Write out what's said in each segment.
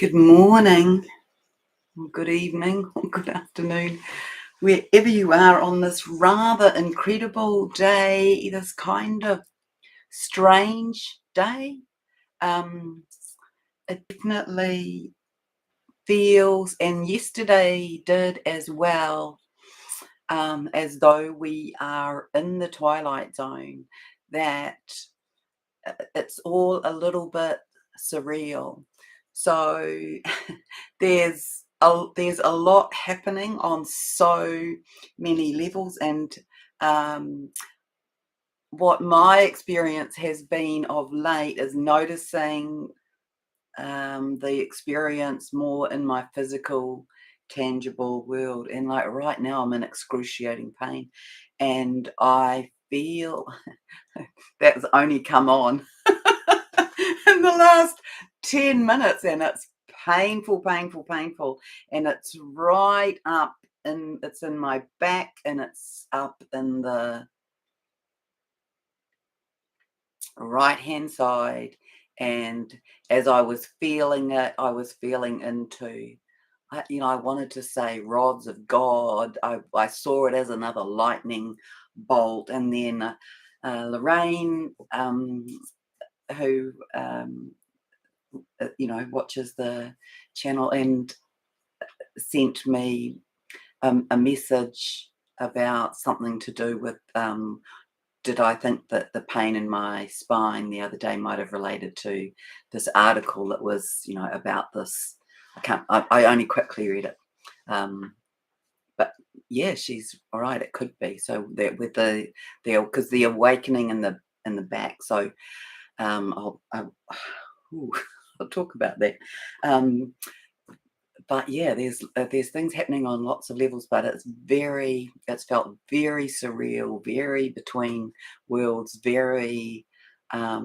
Good morning, or good evening, or good afternoon, wherever you are on this rather incredible day, this kind of strange day. It definitely feels, and yesterday did as well, as though we are in the twilight zone, that it's all a little bit surreal. So there's a lot happening on so many levels, and um, what my experience has been of late is noticing the experience more in my physical, tangible world. And like right now, I'm in excruciating pain, and I feel that's only come on in the last 10 minutes, and it's painful, painful, painful. And it's right up it's in my back, and it's up in the right hand side. And as I was feeling it, I was feeling into, I wanted to say rods of God. I saw it as another lightning bolt. And then Lorraine, who watches the channel, and sent me a message about something to do with, did I think that the pain in my spine the other day might have related to this article that was, about this. I only quickly read it. But yeah, she's all right. It could be. So that with because the awakening in the back. So ooh, I'll talk about that. But yeah, there's things happening on lots of levels, but it's felt very surreal, very between worlds, very na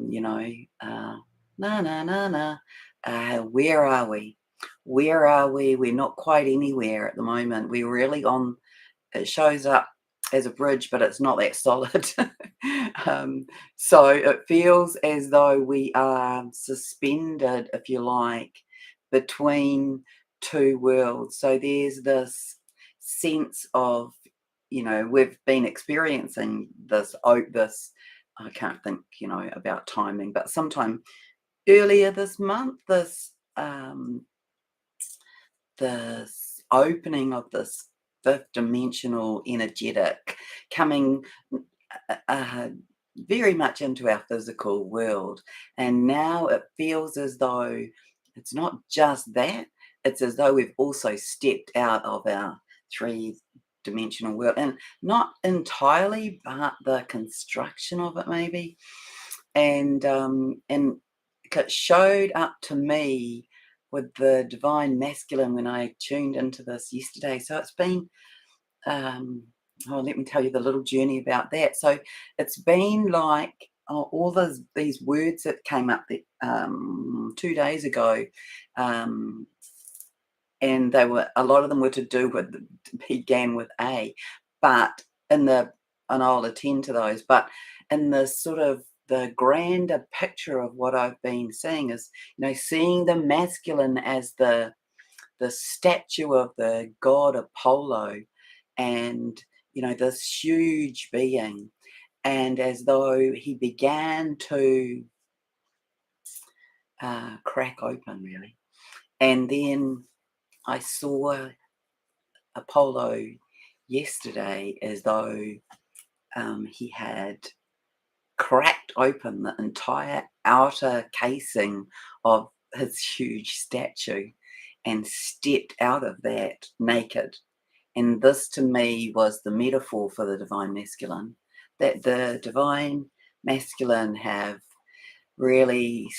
na na na. Where are we? Where are we? We're not quite anywhere at the moment. We're really on. It shows up as a bridge, but it's not that solid. So it feels as though we are suspended, if you like, between two worlds. So there's this sense of, we've been experiencing this. I can't think, about timing, but sometime earlier this month, this opening of this fifth dimensional energetic coming uh, very much into our physical world. And now it feels as though it's not just that, it's as though we've also stepped out of our three-dimensional world, and not entirely, but the construction of it maybe. And it showed up to me with the divine masculine when I tuned into this yesterday. So it's been, let me tell you the little journey about that. So it's been like, all these words that came up 2 days ago, and a lot of them were to do with, began with A, but and I'll attend to those, but in the sort of the grander picture of what I've been seeing is, seeing the masculine as the statue of the god Apollo, and this huge being, and as though he began to crack open, really. And then I saw Apollo yesterday as though he had cracked open the entire outer casing of his huge statue and stepped out of that naked. And this to me was the metaphor for the divine masculine, that the divine masculine have really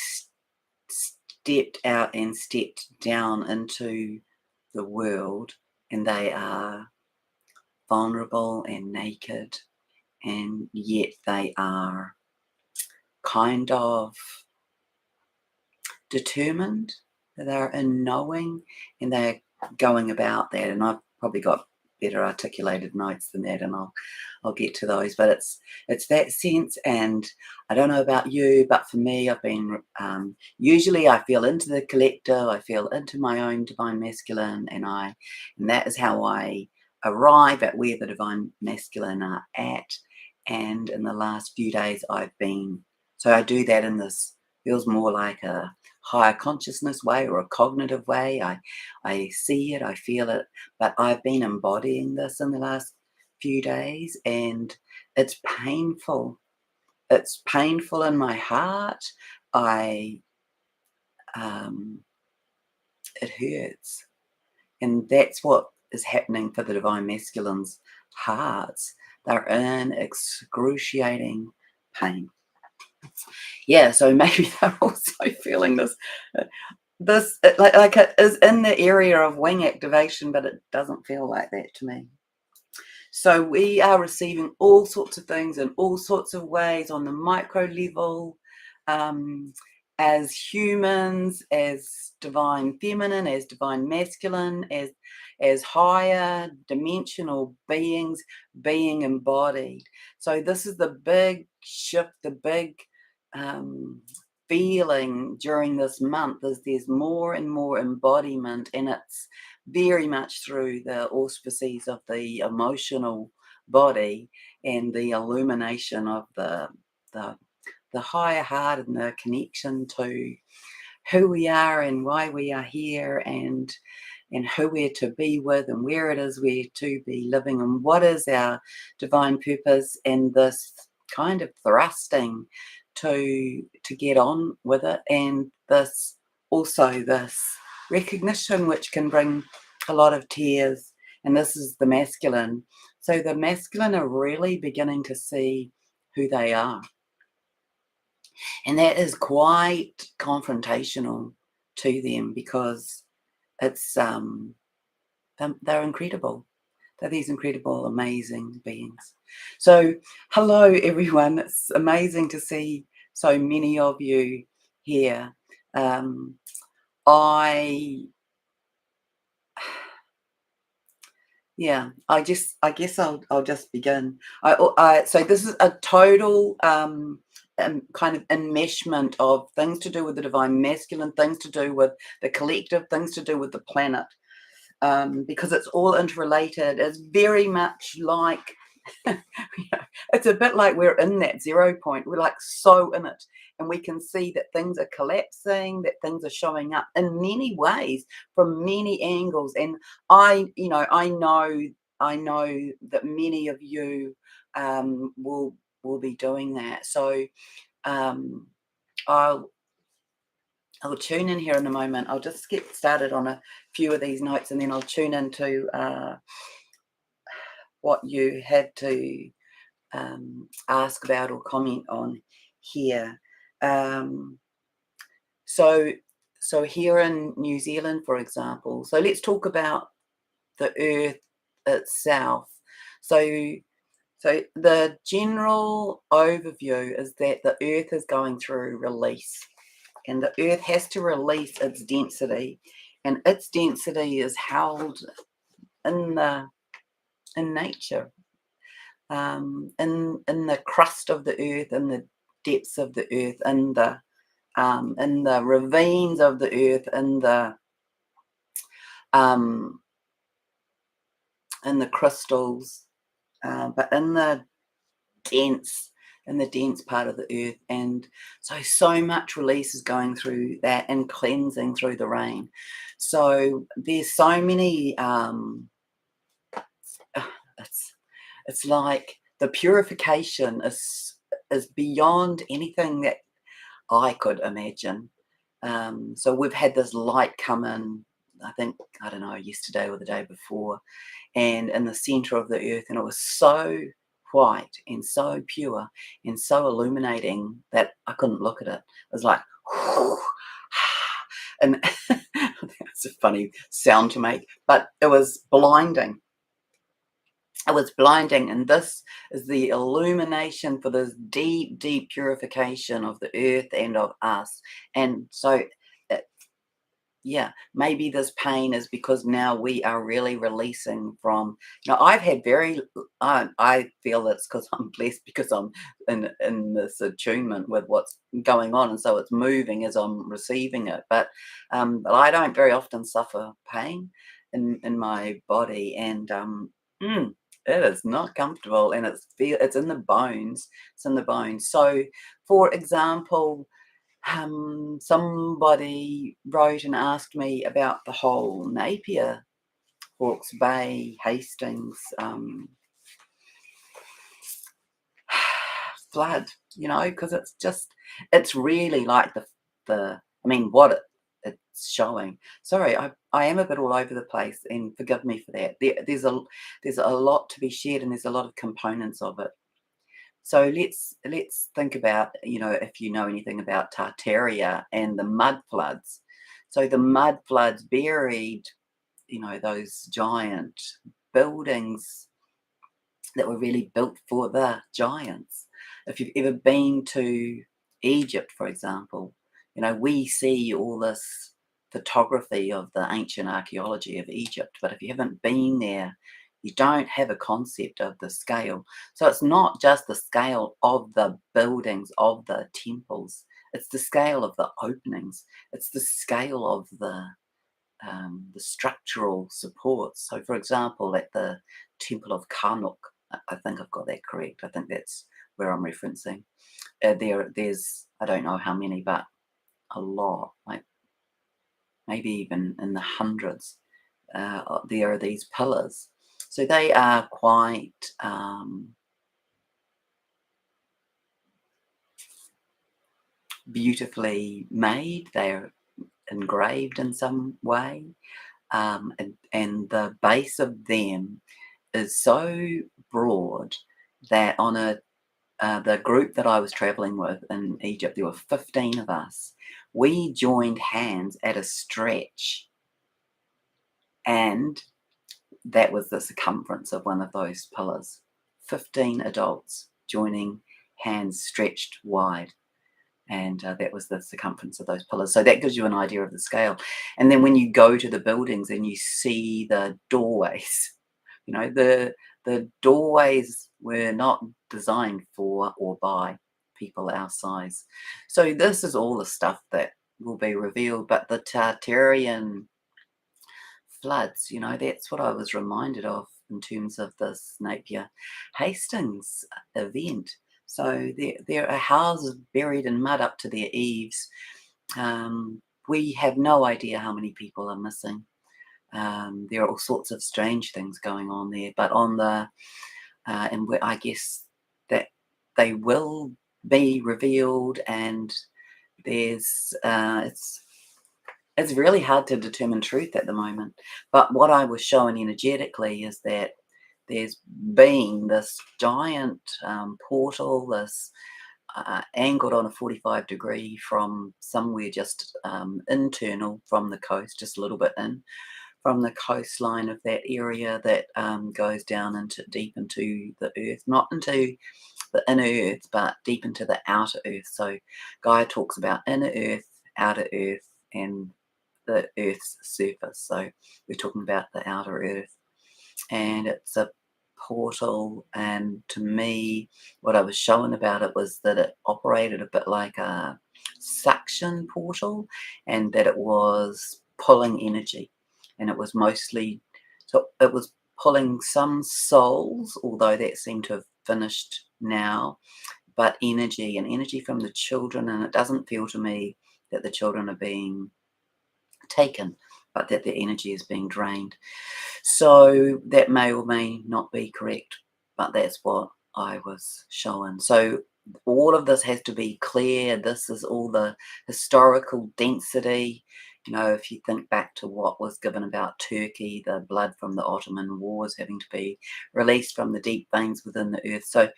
stepped out and stepped down into the world, and they are vulnerable and naked, and yet they are kind of determined. They're in knowing, and they're going about that. And I've probably got better articulated notes than that, and I'll get to those. But it's that sense, and I don't know about you, but for me, I've been usually I feel into the collective, I feel into my own divine masculine, and that is how I arrive at where the divine masculine are at. And in the last few days, so I do that in this feels more like a higher consciousness way or a cognitive way. I see it, I feel it, but I've been embodying this in the last few days, and it's painful. It's painful in my heart. It hurts. And that's what is happening for the divine masculines' hearts. They're in excruciating pain. Yeah, so maybe they're also feeling this like it is in the area of wing activation, but it doesn't feel like that to me. So we are receiving all sorts of things in all sorts of ways on the micro level, as humans, as divine feminine, as divine masculine, as higher dimensional beings being embodied. So this is the big shift, the big feeling during this month is there's more and more embodiment, and it's very much through the auspices of the emotional body and the illumination of the higher heart and the connection to who we are and why we are here, and who we're to be with, and where it is we're to be living, and what is our divine purpose, and this kind of thrusting to get on with it, and this recognition which can bring a lot of tears. And this is the masculine. So the masculine are really beginning to see who they are, and that is quite confrontational to them, because it's they're incredible. They're these incredible, amazing beings. So hello everyone, it's amazing to see so many of you here. I guess I'll just begin. So this is a total kind of enmeshment of things to do with the divine masculine, things to do with the collective, things to do with the planet, because it's all interrelated. It's very much like it's a bit like we're in that 0 point. We're like so in it, and we can see that things are collapsing, that things are showing up in many ways from many angles. And I know that many of you will be doing that. So I'll tune in here in a moment. I'll just get started on a few of these notes, and then I'll tune into what you had to ask about or comment on here. So here in New Zealand, for example, so let's talk about the earth itself. So the general overview is that the earth is going through release, and the earth has to release its density, and its density is held in nature, in the crust of the earth, in the depths of the earth, in the ravines of the earth, in the crystals, but in the dense part of the earth. And so much release is going through that and cleansing through the rain. So there's so many it's like the purification is beyond anything that I could imagine. So we've had this light come in, I think, I don't know, yesterday or the day before, and in the center of the earth, and it was so white and so pure and so illuminating that I couldn't look at it. It was like, and it's a funny sound to make, but it was blinding. It was blinding, and this is the illumination for this deep, deep purification of the earth and of us. And so yeah, maybe this pain is because now we are really releasing from. Now, I've had very. I feel it's because I'm blessed because I'm in this attunement with what's going on, and so it's moving as I'm receiving it. But I don't very often suffer pain in my body, and mm, it is not comfortable, and it's in the bones. It's in the bones. So, for example. Somebody wrote and asked me about the whole Napier, Hawke's Bay, Hastings flood, because it's really like I mean, what it's showing. Sorry, I am a bit all over the place, and forgive me for that. There's a lot to be shared, and there's a lot of components of it. So let's think about, if you know anything about Tartaria and the mud floods. So the mud floods buried, those giant buildings that were really built for the giants. If you've ever been to Egypt, for example, we see all this photography of the ancient archaeology of Egypt, but if you haven't been there, you don't have a concept of the scale. So it's not just the scale of the buildings, of the temples, it's the scale of the openings, it's the scale of the structural supports. So, for example, at the Temple of Karnak, I think I've got that correct. I think that's where I'm referencing. There's I don't know how many, but a lot, like maybe even in the hundreds. There are these pillars, so they are quite beautifully made. They're engraved in some way, and the base of them is so broad that on the group that I was traveling with in Egypt, there were 15 of us. We joined hands at a stretch, and that was the circumference of one of those pillars. 15 adults joining hands stretched wide. And that was the circumference of those pillars. So that gives you an idea of the scale. And then when you go to the buildings and you see the doorways, the doorways were not designed for or by people our size. So this is all the stuff that will be revealed. But the Tartarian floods, that's what I was reminded of in terms of this Napier Hastings event. So there are houses buried in mud up to their eaves. We have no idea how many people are missing. There are all sorts of strange things going on there, but on the and I guess that they will be revealed, and there's it's really hard to determine truth at the moment. But what I was showing energetically is that there's been this giant portal, this angled on a 45-degree from somewhere just internal from the coast, just a little bit in from the coastline of that area that goes down into deep into the earth, not into the inner earth, but deep into the outer earth. So Gaia talks about inner earth, outer earth, and the earth's surface. So we're talking about the outer earth, and it's a portal. And to me, what I was shown about it was that it operated a bit like a suction portal, and that it was pulling energy, and it was mostly, so it was pulling some souls, although that seemed to have finished now, but energy, and energy from the children. And it doesn't feel to me that the children are being taken, but that their energy is being drained. So that may or may not be correct, but that's what I was shown. So all of this has to be clear. This is all the historical density. If you think back to what was given about Turkey, the blood from the Ottoman Wars having to be released from the deep veins within the earth. So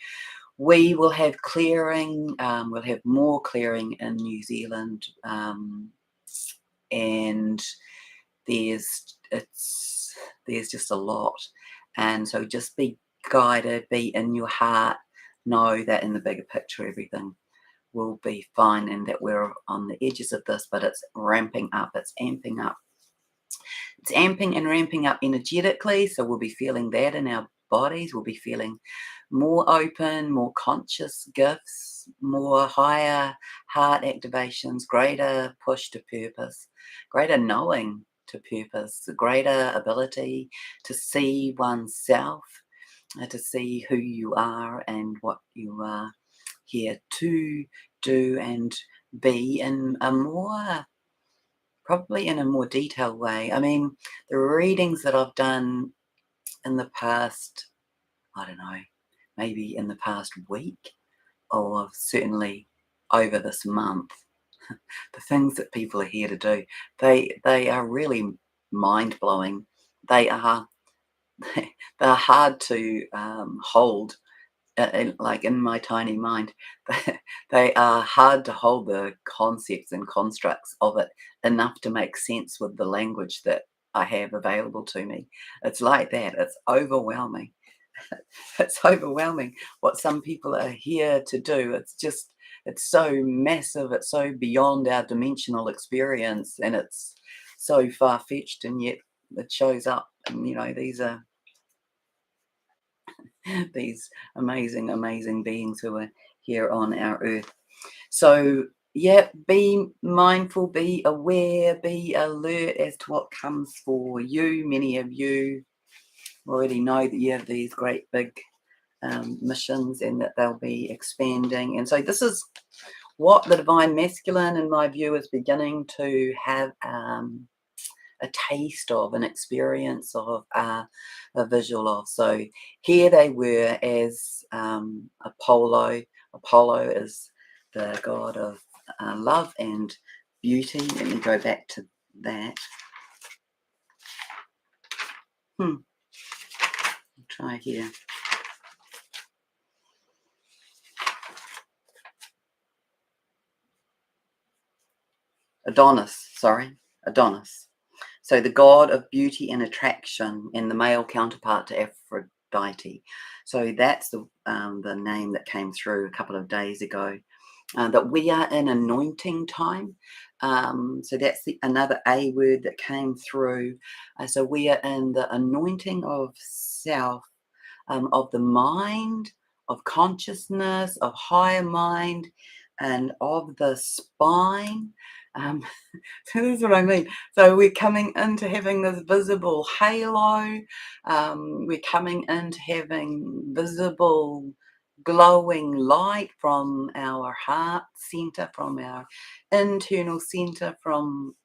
we will have clearing, we'll have more clearing in New Zealand, and there's just a lot. And so just be guided, be in your heart, know that in the bigger picture everything will be fine, and that we're on the edges of this, but it's ramping up, it's amping up. It's amping and ramping up energetically, so we'll be feeling that in our bodies. We'll be feeling more open, more conscious gifts, more higher heart activations, greater push to purpose, greater knowing to purpose, greater ability to see oneself, to see who you are and what you are here to do and be in a more, probably in a more detailed way. I mean, the readings that I've done in the past, I don't know, maybe in the past week, or certainly over this month, the things that people are here to do, they are really mind-blowing. They are they're hard to hold. Like in my tiny mind, they are hard to hold the concepts and constructs of it enough to make sense with the language that I have available to me. It's like that. It's overwhelming. It's overwhelming what some people are here to do. It's so massive. It's so beyond our dimensional experience, and it's so far-fetched, and yet it shows up. And these are these amazing, amazing beings who are here on our earth. So, yeah, be mindful, be aware, be alert as to what comes for you. Many of you already know that you have these great big missions and that they'll be expanding. And so this is what the divine masculine, in my view, is beginning to have a taste of, an experience of, a visual of. So here they were as Apollo. Apollo is the god of love and beauty. Let me go back to that. I'll try here. Adonis. So the god of beauty and attraction, and the male counterpart to Aphrodite. So that's the name that came through a couple of days ago. That we are in anointing time. So that's another A word that came through. So we are in the anointing of self, of the mind, of consciousness, of higher mind, and of the spine. So this is what I mean. So we're coming into having this visible halo. We're coming into having visible glowing light from our heart center, from our internal center, from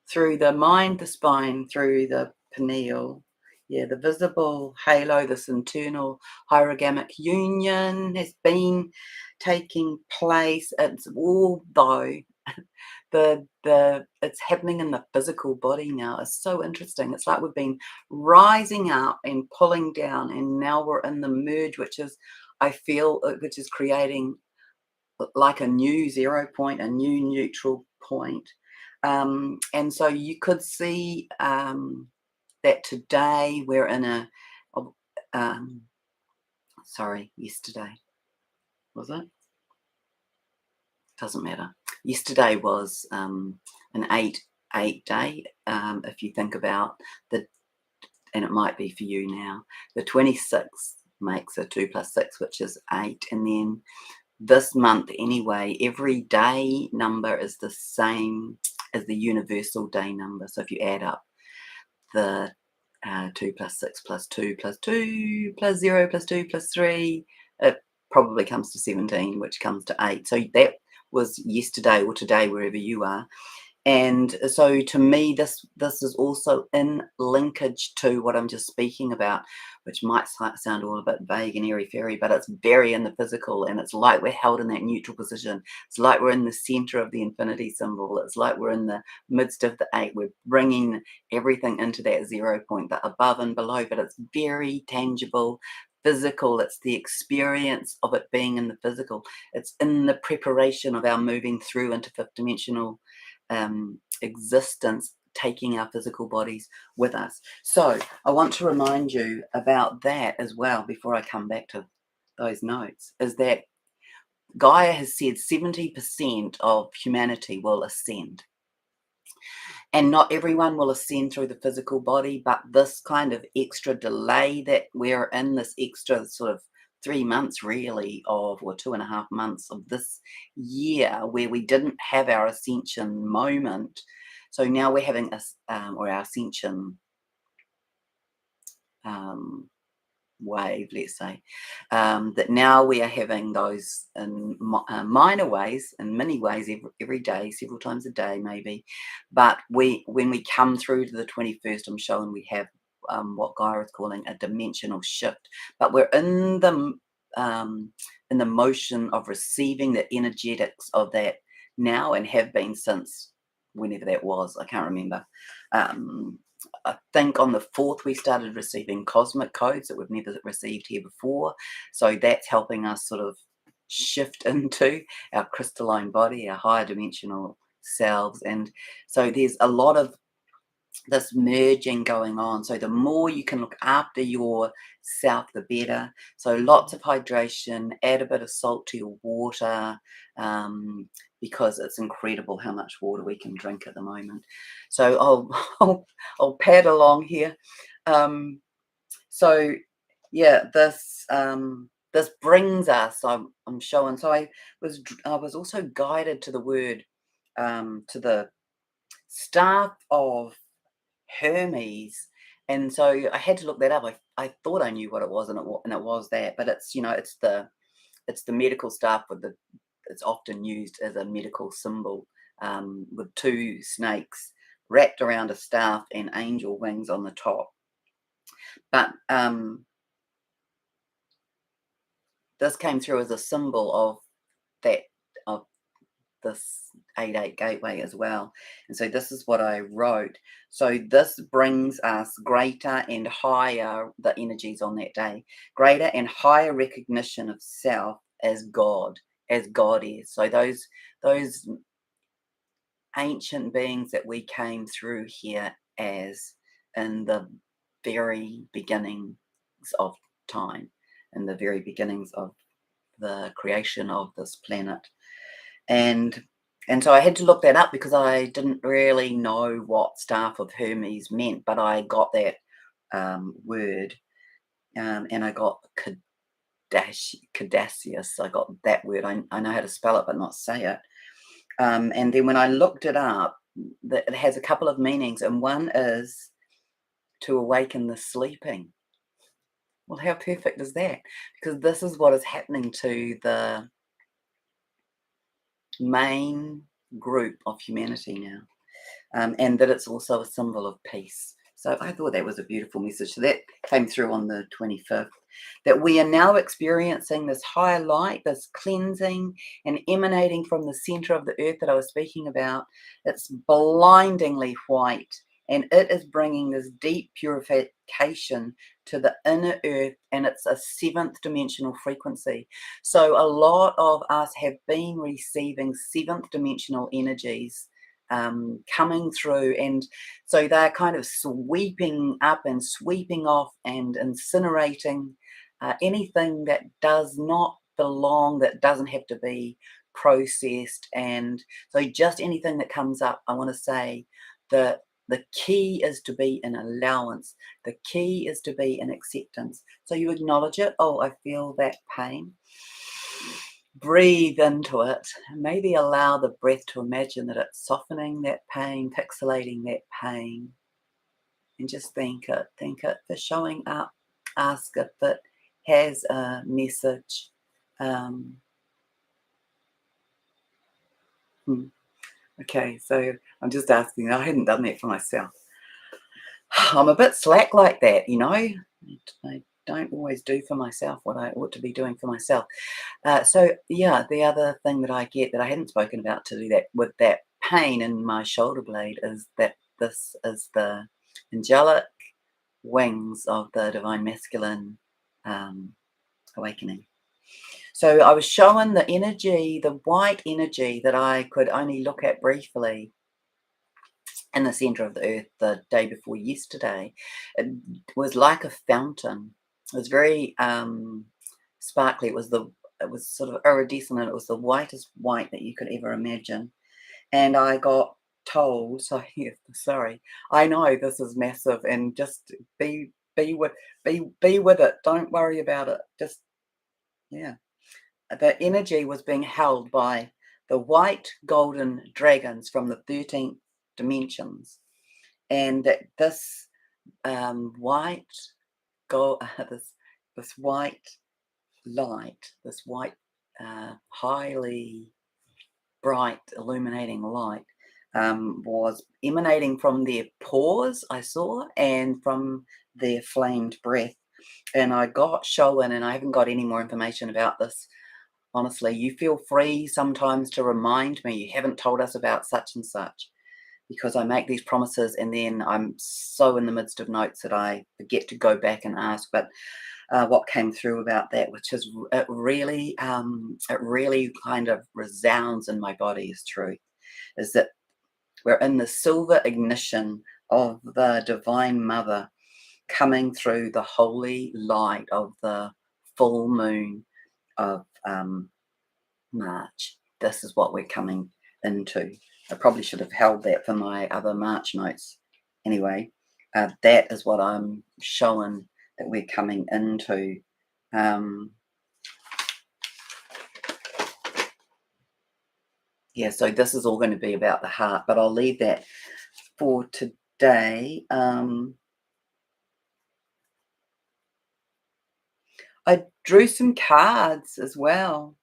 through the mind, the spine, through the pineal. Yeah, the visible halo, this internal hierogamic union has been taking place. It's although it's happening in the physical body now. It's so interesting. It's like we've been rising up and pulling down, and now we're in the merge, which is, I feel, which is creating like a new 0 point, a new neutral point. And so you could see that today we're in yesterday, was it? Doesn't matter. Yesterday was an 8 day. If you think about and it might be for you now, the 26th makes a 2 + 6, which is 8. And then this month anyway, every day number is the same as the universal day number. So if you add up the 2 + 6 + 2 + 2 + 0 + 2 + 3, it probably comes to 17, which comes to 8. So that was yesterday or today, wherever you are. And so to me, this is also in linkage to what I'm just speaking about, which might sound all a bit vague and airy-fairy, but it's very in the physical, and it's like we're held in that neutral position. It's like we're in the center of the infinity symbol. It's like we're in the midst of the 8. We're bringing everything into that 0 point, the above and below, but it's very tangible, physical. It's the experience of it being in the physical. It's in the preparation of our moving through into fifth dimensional existence taking our physical bodies with us. So I want to remind you about that as well before I come back to those notes, is that Gaia has said 70% of humanity will ascend. And not everyone will ascend through the physical body, but this kind of extra delay that we're in, this extra sort of 3 months really of, or 2.5 months of this year where we didn't have our ascension moment. So now we're having or our ascension wave, let's say, that now we are having those in minor ways, in many ways, every day, several times a day maybe. But when we come through to the 21st, I'm showing we have what Gaia is calling a dimensional shift. But we're in the motion of receiving the energetics of that now, and have been since whenever that was. I can't remember. I think on the 4th we started receiving cosmic codes that we've never received here before. So that's helping us sort of shift into our crystalline body, our higher dimensional selves. And so there's a lot of this merging going on. So the more you can look after yourself, the better. So lots of hydration, add a bit of salt to your water, because it's incredible how much water we can drink at the moment. So I'll pad along here. So yeah, this brings us. I'm showing. So I was also guided to the word, to the staff of Hermes, and so I had to look that up. I thought I knew what it was, and it was that, but it's it's the medical staff it's often used as a medical symbol, with 2 snakes wrapped around a staff and angel wings on the top. But this came through as a symbol of this 8-8 gateway as well. And so this is what I wrote. So this brings us greater and higher, the energies on that day, greater and higher recognition of self as God is. So those ancient beings that we came through here as, in the very beginnings of time, in the very beginnings of the creation of this planet. And so I had to look that up because I didn't really know what staff of Hermes meant, but I got that word, and I got Caduceus. I got that word. I know how to spell it, but not say it. And then when I looked it up, it has a couple of meanings, and one is to awaken the sleeping. Well, how perfect is that? Because this is what is happening to the main group of humanity now, and that it's also a symbol of peace. So I thought that was a beautiful message. So that came through on the 25th, that we are now experiencing this higher light, this cleansing and emanating from the center of the earth that I was speaking about. It's blindingly white, and it is bringing this deep purification to the inner earth, and it's a 7th dimensional frequency. So a lot of us have been receiving 7th dimensional energies coming through, and so they're kind of sweeping up and sweeping off and incinerating anything that does not belong, that doesn't have to be processed. And so just anything that comes up, I want to say that the key is to be in allowance. The key is to be in acceptance. So you acknowledge it. Oh, I feel that pain. Breathe into it. Maybe allow the breath to imagine that it's softening that pain, pixelating that pain. And just thank it. Thank it for showing up. Ask if it has a message. Okay, so I'm just asking. I hadn't done that for myself. I'm a bit slack like that, I don't always do for myself what I ought to be doing for myself. So yeah, the other thing that I get that I hadn't spoken about to do that with that pain in my shoulder blade is that this is the angelic wings of the divine masculine awakening. So I was shown the energy, the white energy that I could only look at briefly, in the center of the earth the day before yesterday. It was like a fountain. It was very sparkly. It was sort of iridescent, and it was the whitest white that you could ever imagine. And I got told, so yes, sorry, I know this is massive, and just be with be with it. Don't worry about it. Just yeah. The energy was being held by the white golden dragons from the 13th dimensions, and that this white gold, this white light, this white highly bright illuminating light was emanating from their pores, I saw, and from their flamed breath. And I got shown, and I haven't got any more information about this. Honestly, you feel free sometimes to remind me you haven't told us about such and such, because I make these promises and then I'm so in the midst of notes that I forget to go back and ask. But what came through about that, which is it really kind of resounds in my body as truth, is that we're in the silver ignition of the Divine Mother coming through the holy light of the full moon of March. This is what we're coming into. I probably should have held that for my other March notes. Anyway, that is what I'm showing that we're coming into. Yeah, so this is all going to be about the heart, but I'll leave that for today. I drew some cards as well,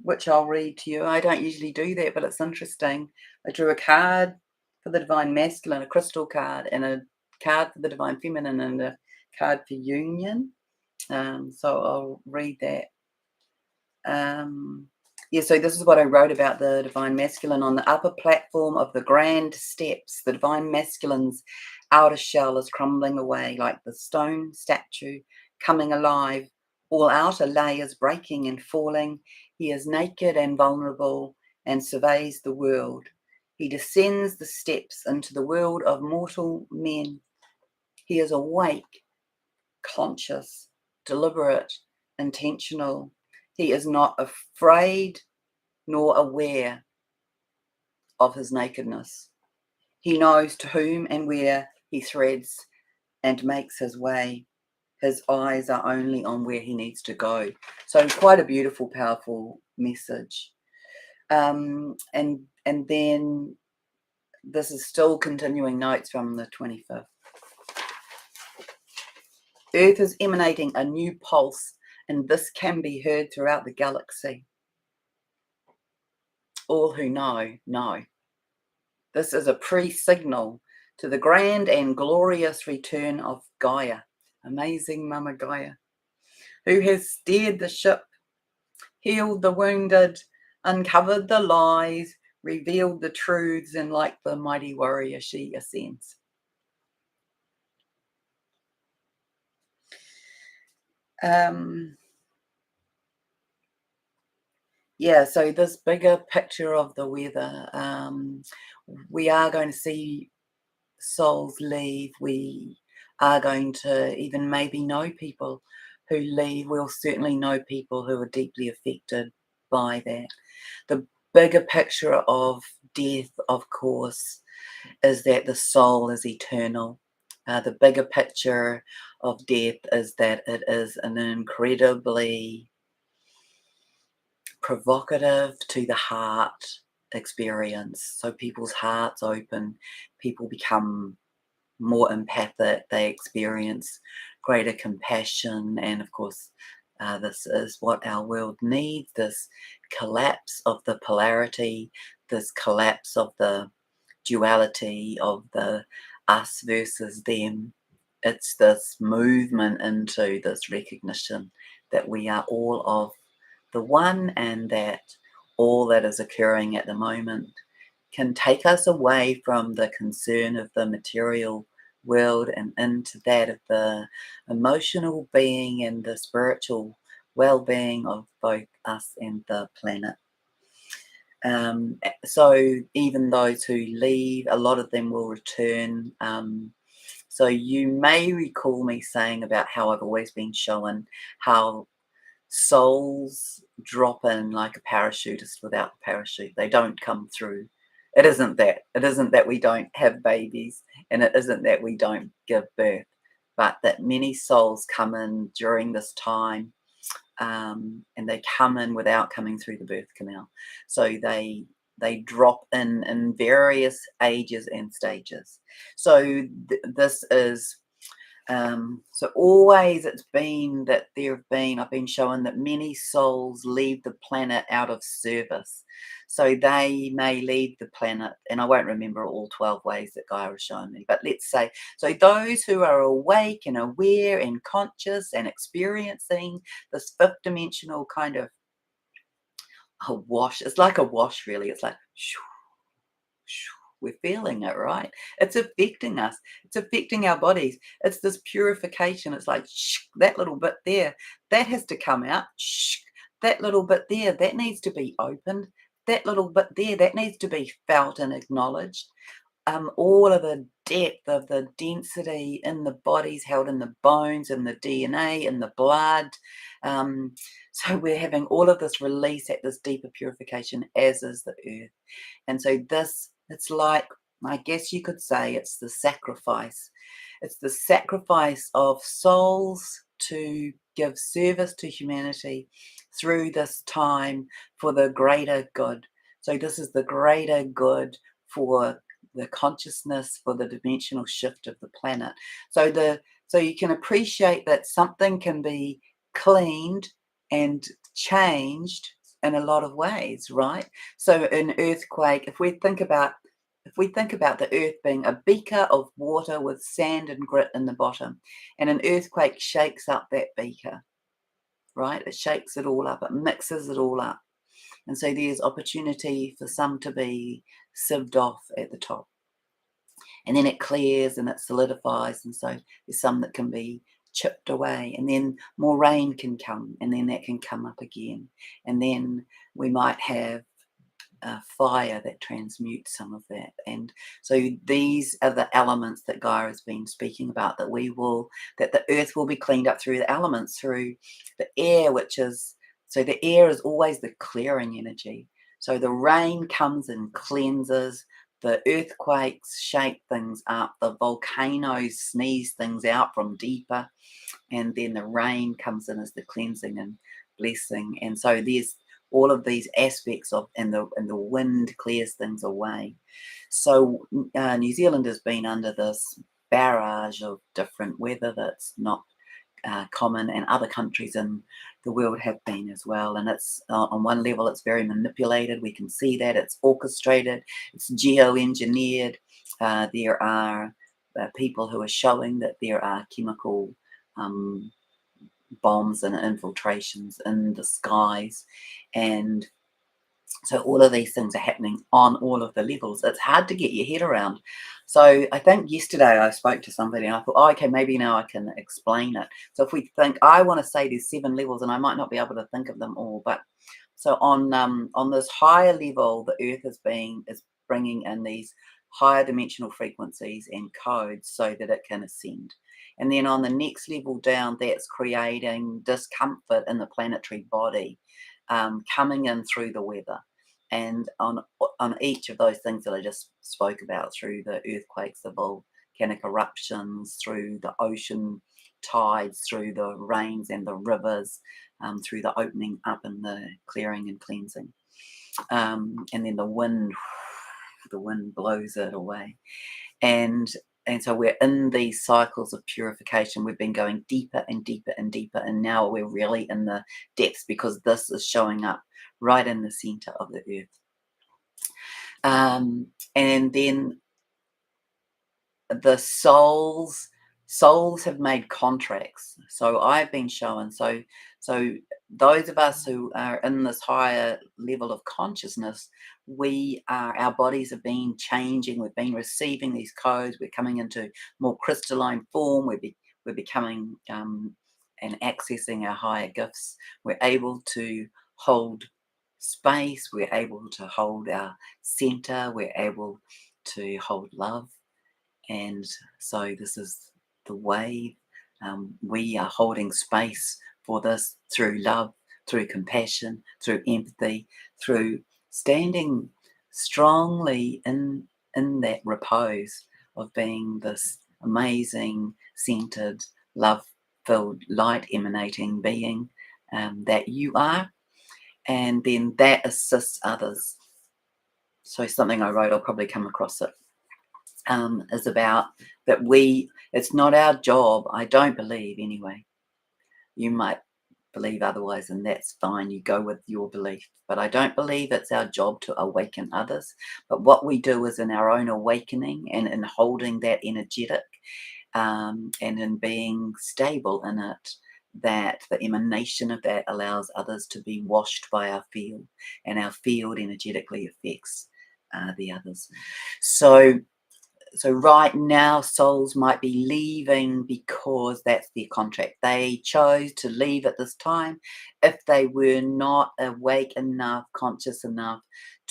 which I'll read to you. I don't usually do that, but it's interesting. I drew a card for the Divine Masculine, a crystal card, and a card for the Divine Feminine, and a card for union. So I'll read that. Yeah, so this is what I wrote about the Divine Masculine. On the upper platform of the grand steps, the Divine Masculine's outer shell is crumbling away like the stone statue coming alive. All outer layers breaking and falling. He is naked and vulnerable and surveys the world. He descends the steps into the world of mortal men. He is awake, conscious, deliberate, intentional. He is not afraid nor aware of his nakedness. He knows to whom and where he threads and makes his way. His eyes are only on where he needs to go. So quite a beautiful, powerful message. And then this is still continuing notes from the 25th. Earth is emanating a new pulse, and this can be heard throughout the galaxy. All who know. This is a pre-signal to the grand and glorious return of Gaia, amazing Mama Gaia, who has steered the ship, healed the wounded, uncovered the lies, revealed the truths, and like the mighty warrior, she ascends. Yeah, so this bigger picture of the weather, we are going to see souls leave. We are going to even maybe know people who leave. We'll certainly know people who are deeply affected by that. The bigger picture of death, of course, is that the soul is eternal. The bigger picture of death is that it is an incredibly provocative to the heart experience. So people's hearts open, people become more empathic, they experience greater compassion, and of course, this is what our world needs, this collapse of the polarity, this collapse of the duality of the us versus them. It's this movement into this recognition that we are all of the one, and that all that is occurring at the moment can take us away from the concern of the material world and into that of the emotional being and the spiritual well-being of both us and the planet. So even those who leave, a lot of them will return. So you may recall me saying about how I've always been shown how souls drop in like a parachutist without a parachute. They don't come through. It isn't that. It isn't that we don't have babies, and it isn't that we don't give birth, but that many souls come in during this time, and they come in without coming through the birth canal. So they drop in various ages and stages. So this is so always it's been that I've been shown that many souls leave the planet out of service. So they may leave the planet, and I won't remember all 12 ways that Gaia has shown me, but let's say, so those who are awake and aware and conscious and experiencing this fifth dimensional kind of a wash, it's like a wash really, it's like, shoo, shoo, we're feeling it, right? It's affecting us. It's affecting our bodies. It's this purification. It's like that little bit there, that has to come out. That little bit there, that needs to be opened. That little bit there, that needs to be felt and acknowledged. All of the depth of the density in the bodies held in the bones and the DNA and the blood. So we're having all of this release at this deeper purification, as is the earth. And so this, it's like, I guess you could say it's the sacrifice. It's the sacrifice of souls to give service to humanity through this time for the greater good. So this is the greater good for the consciousness, for the dimensional shift of the planet. So you can appreciate that something can be cleaned and changed in a lot of ways, right? So an earthquake, if we think about the earth being a beaker of water with sand and grit in the bottom, and an earthquake shakes up that beaker, right? It shakes it all up, it mixes it all up. And so there's opportunity for some to be sieved off at the top. And then it clears and it solidifies, and so there's some that can be chipped away, and then more rain can come, and then that can come up again. And then we might have fire that transmutes some of that. And so these are the elements that Gaia has been speaking about, that the earth will be cleaned up through the elements, through the air, so the air is always the clearing energy. So the rain comes and cleanses, the earthquakes shake things up, the volcanoes sneeze things out from deeper, and then the rain comes in as the cleansing and blessing. And so there's all of these aspects of, and the wind clears things away. So New Zealand has been under this barrage of different weather that's not common, and other countries in the world have been as well. And it's on one level, it's very manipulated. We can see that it's orchestrated, it's geo-engineered. There are people who are showing that there are chemical bombs and infiltrations in the skies, and so all of these things are happening on all of the levels. It's hard to get your head around. So I think yesterday I spoke to somebody and I thought, oh, okay, maybe now I can explain it. So if we think, I want to say there's 7 levels, and I might not be able to think of them all, but so on this higher level, the earth is bringing in these higher dimensional frequencies and codes so that it can ascend. And then on the next level down, that's creating discomfort in the planetary body, coming in through the weather. And on each of those things that I just spoke about, through the earthquakes, the volcanic eruptions, through the ocean tides, through the rains and the rivers, through the opening up and the clearing and cleansing. And then the wind blows it away. And so we're in these cycles of purification. We've been going deeper and deeper and deeper, and now we're really in the depths, because this is showing up right in the center of the earth. And then the souls have made contracts. So I've been shown, so those of us who are in this higher level of consciousness, our bodies have been changing. We've been receiving these codes. We're coming into more crystalline form. We're becoming and accessing our higher gifts. We're able to hold space, we're able to hold our center, we're able to hold love. And so this is the way we are holding space for this through love, through compassion, through empathy, through standing strongly in that repose of being this amazing, centered, love-filled, light emanating being that you are. And then that assists others. So something I wrote, I'll probably come across it, is about that it's not our job, I don't believe anyway. You might believe otherwise, and that's fine, you go with your belief. But I don't believe it's our job to awaken others. But what we do is in our own awakening and in holding that energetic and in being stable in it, that the emanation of that allows others to be washed by our field, and our field energetically affects the others. So right now, souls might be leaving because that's their contract. They chose to leave at this time if they were not awake enough, conscious enough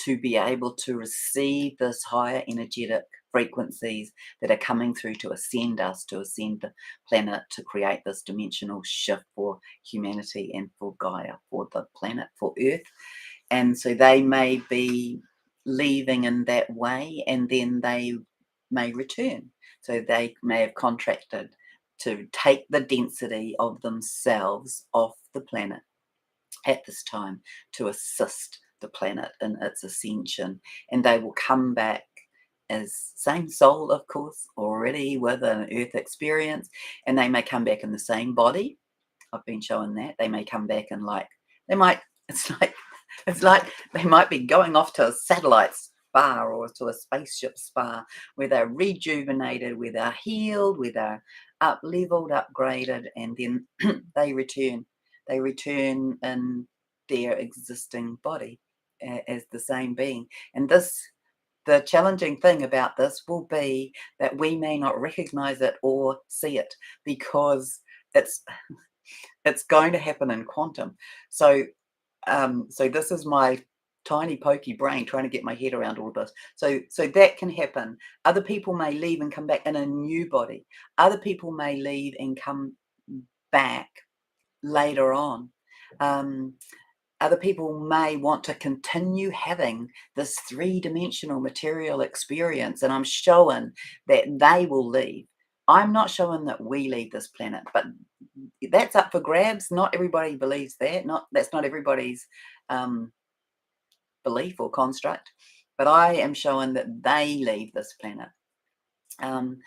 to be able to receive this higher energetic frequencies that are coming through to ascend us, to ascend the planet, to create this dimensional shift for humanity and for Gaia, for the planet, for Earth. And so they may be leaving in that way, and then they may return. So they may have contracted to take the density of themselves off the planet at this time to assist the planet in its ascension. And they will come back as same soul, of course, already with an earth experience, and they may come back in the same body. I've been shown that. They may come back and it's like they might be going off to a satellite spa or to a spaceship spa where they're rejuvenated, where they're healed, where they're up-leveled, upgraded, and then they return. They return in their existing body as the same being. And the challenging thing about this will be that we may not recognize it or see it because it's going to happen in quantum. So this is my tiny pokey brain trying to get my head around all this. So that can happen. Other people may leave and come back in a new body. Other people may leave and come back later on. Other people may want to continue having this three-dimensional material experience, and I'm showing that they will leave. I'm not showing that we leave this planet, but that's up for grabs. Not everybody believes that. That's not everybody's belief or construct. But I am showing that they leave this planet, and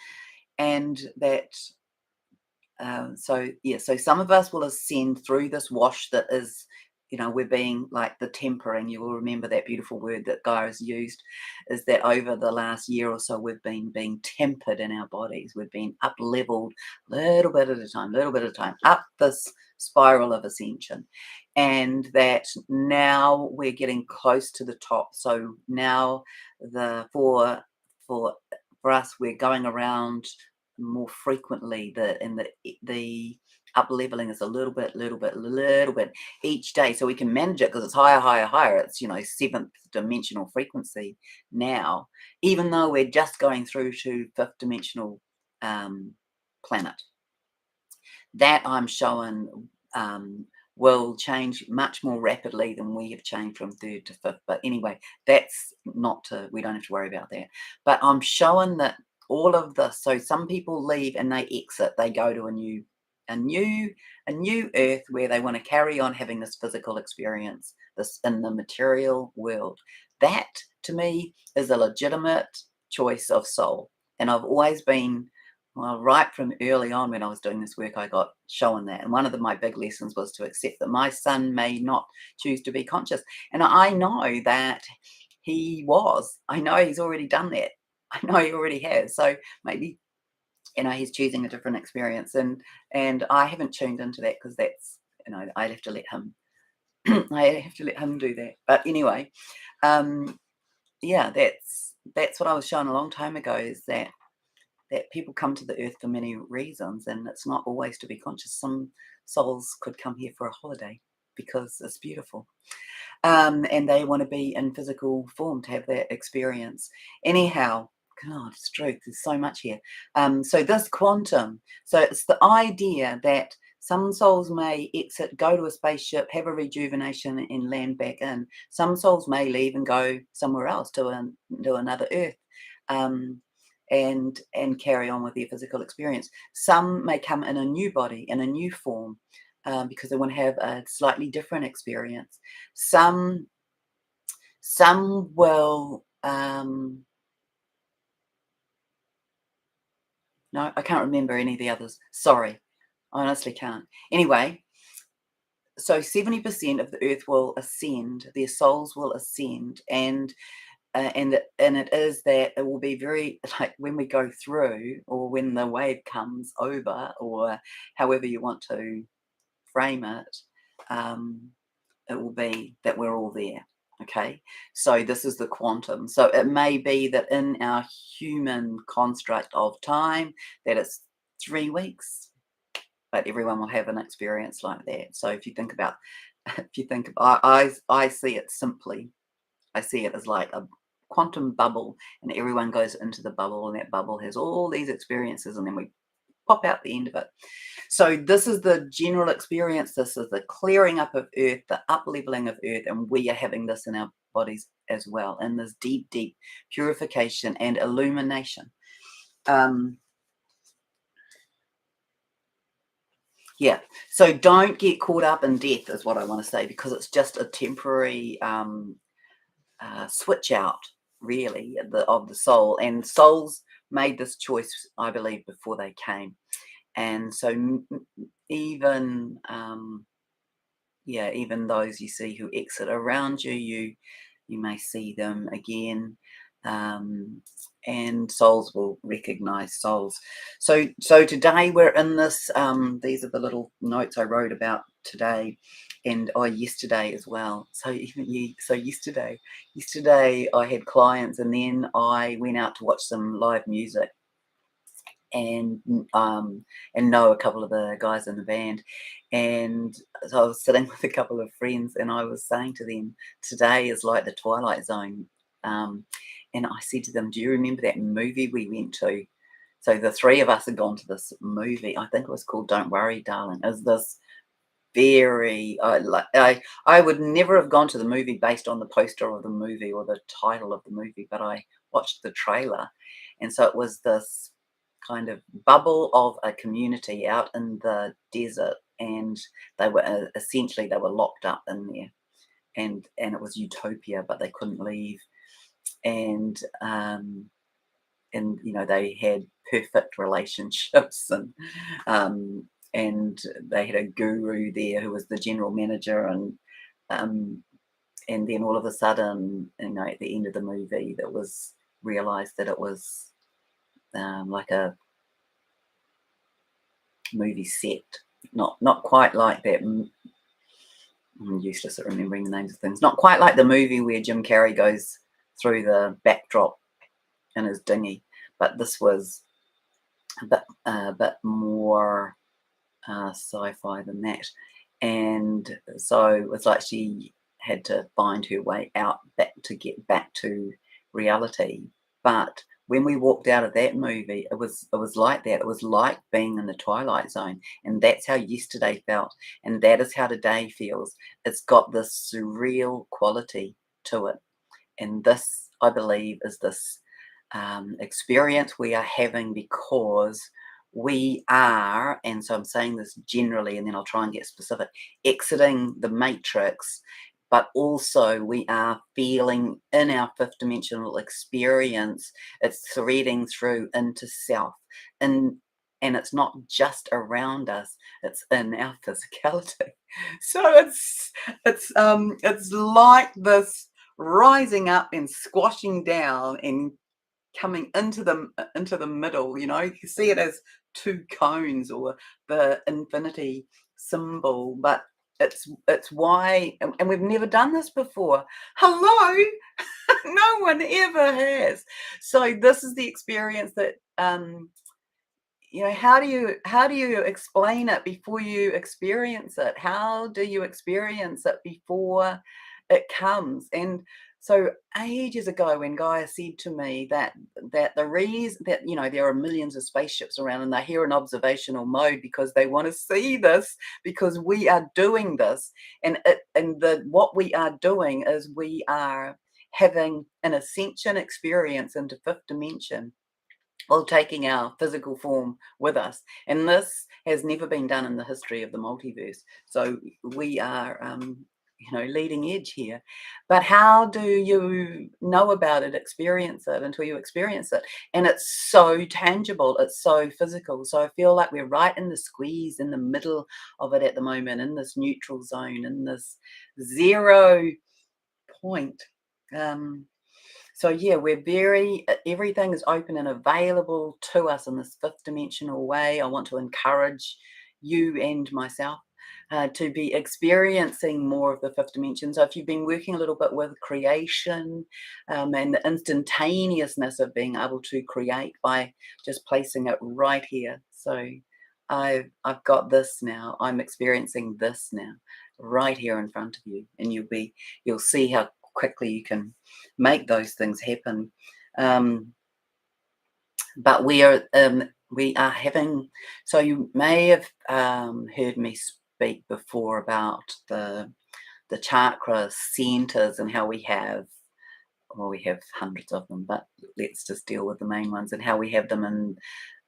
that. So some of us will ascend through this wash that is, we're being like the tempering. You will remember that beautiful word that Gaia has used, is that over the last year or so, we've been being tempered in our bodies. We've been up-leveled little bit at a time, up this spiral of ascension. And that now we're getting close to the top. So now for us, we're going around more frequently. The up leveling is a little bit each day, so we can manage it because it's higher. It's seventh dimensional frequency now, even though we're just going through to fifth dimensional planet. That I'm showing will change much more rapidly than we have changed from third to fifth. But anyway, we don't have to worry about that. But I'm showing that all of this. So some people leave and they exit. They go to a new earth where they want to carry on having this physical experience, this in the material world. That to me is a legitimate choice of soul. And I've always been, well, right from early on when I was doing this work, I got shown that. And one of my big lessons was to accept that my son may not choose to be conscious. And I know that he was. I know he's already done that. I know he already has. So maybe, he's choosing a different experience. And I haven't tuned into that because that's, I have to let him. I have to let him do that. But anyway, that's what I was shown a long time ago, is that people come to the earth for many reasons, and it's not always to be conscious. Some souls could come here for a holiday because it's beautiful. And they want to be in physical form to have that experience. Anyhow, God, it's true. There's so much here. So this quantum, so it's the idea that some souls may exit, go to a spaceship, have a rejuvenation, and land back in. Some souls may leave and go somewhere else to another Earth, and carry on with their physical experience. Some may come in a new body, in a new form, because they want to have a slightly different experience. Some will. No, I can't remember any of the others. Sorry, I honestly can't. Anyway, so 70% of the Earth will ascend. Their souls will ascend, and it is that it will be very, like, when we go through, or when the wave comes over, or however you want to frame it. It will be that we're all there. Okay, so this is the quantum. So it may be that in our human construct of time, that it's 3 weeks, but everyone will have an experience like that. So if you think about, I see it simply. I see it as like a quantum bubble, and everyone goes into the bubble, and that bubble has all these experiences, and then we pop out the end of it. So this is the general experience. This is the clearing up of Earth, the up-leveling of Earth, and we are having this in our bodies as well, in this deep, deep purification and illumination. Yeah, so don't get caught up in death is what I want to say, because it's just a temporary switch out, really, of the soul. And souls made this choice, I believe, before they came. And so even even those you see who exit around you, you may see them again, and souls will recognize souls. So today we're in this. These are the little notes I wrote about today, and yesterday as well. So yesterday I had clients, and then I went out to watch some live music, and know a couple of the guys in the band. And so I was sitting with a couple of friends, and I was saying to them, today is like the Twilight Zone. And I said to them, do you remember that movie we went to? So the three of us had gone to this movie. I think it was called Don't Worry, Darling. It was this very, I would never have gone to the movie based on the poster of the movie or the title of the movie, but I watched the trailer. And so it was this kind of bubble of a community out in the desert, and they were essentially they were locked up in there, and it was utopia, but they couldn't leave. And they had perfect relationships, and they had a guru there who was the general manager, and then all of a sudden, at the end of the movie, that was realized that it was like a movie set, not quite like that. I'm useless at remembering the names of things. Not quite like the movie where Jim Carrey goes through the backdrop in his dinghy, but this was a bit more sci-fi than that. And so it's like she had to find her way out back to get back to reality. But when we walked out of that movie, it was like that. It was like being in the Twilight Zone, and that's how yesterday felt, and that is how today feels. It's got this surreal quality to it, and this, I believe, is this experience we are having because we are, and so I'm saying this generally, and then I'll try and get specific, exiting the matrix, but also we are feeling in our fifth dimensional experience, it's threading through into self, and it's not just around us, it's in our physicality. So it's like this rising up and squashing down and coming into the middle. You can see it as two cones or the infinity symbol, but it's why, and we've never done this before. Hello. No one ever has. So this is the experience that how do you explain it before you experience it? How do you experience it before it comes? And so ages ago, when Gaia said to me that the reason that there are millions of spaceships around and they're here in observational mode because they want to see this, because we are doing this, and what we are doing is we are having an ascension experience into fifth dimension, while taking our physical form with us. And this has never been done in the history of the multiverse. So we are, leading edge here. But how do you know about it, experience it until you experience it? And it's so tangible, it's so physical. So I feel like we're right in the squeeze, in the middle of it at the moment, in this neutral zone, in this 0 point. So yeah, everything is open and available to us in this fifth dimensional way. I want to encourage you and myself to be experiencing more of the fifth dimension. So if you've been working a little bit with creation, and the instantaneousness of being able to create by just placing it right here. So I've got this now. I'm experiencing this now, right here in front of you, and you'll see how quickly you can make those things happen. But we are having. So you may have heard me speak before about the chakra centers and how we have. Well, we have hundreds of them, but let's just deal with the main ones, and how we have them in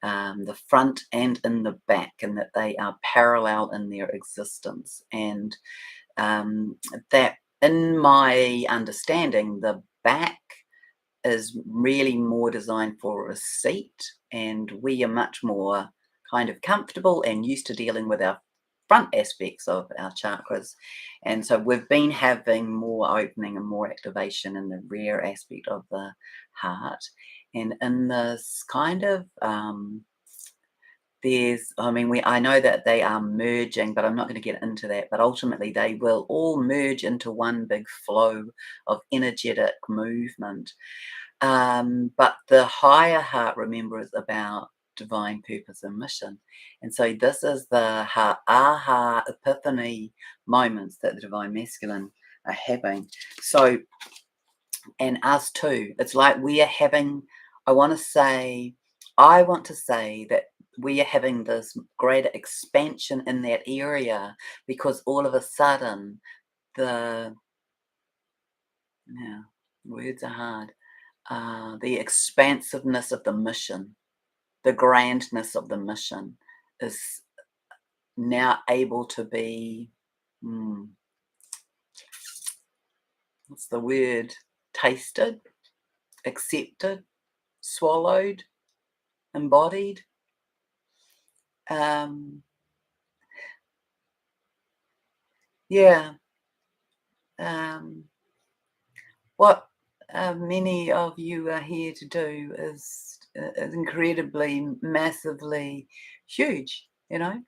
the front and in the back, and that they are parallel in their existence. And that, in my understanding, the back is really more designed for a seat, and we are much more kind of comfortable and used to dealing with our front aspects of our chakras. And so we've been having more opening and more activation in the rear aspect of the heart. And in this kind of I know that they are merging, but I'm not going to get into that. But ultimately, they will all merge into one big flow of energetic movement. But the higher heart, remember, is about divine purpose and mission. And so this is the aha epiphany moments that the divine masculine are having. So, and us too. It's like we are having, I want to say that we are having this greater expansion in that area, because all of a sudden the, yeah, words are hard, the expansiveness of the mission, the grandness of the mission is now able to be, what's the word, tasted, accepted, swallowed, embodied. Yeah. What many of you are here to do is incredibly, massively huge, and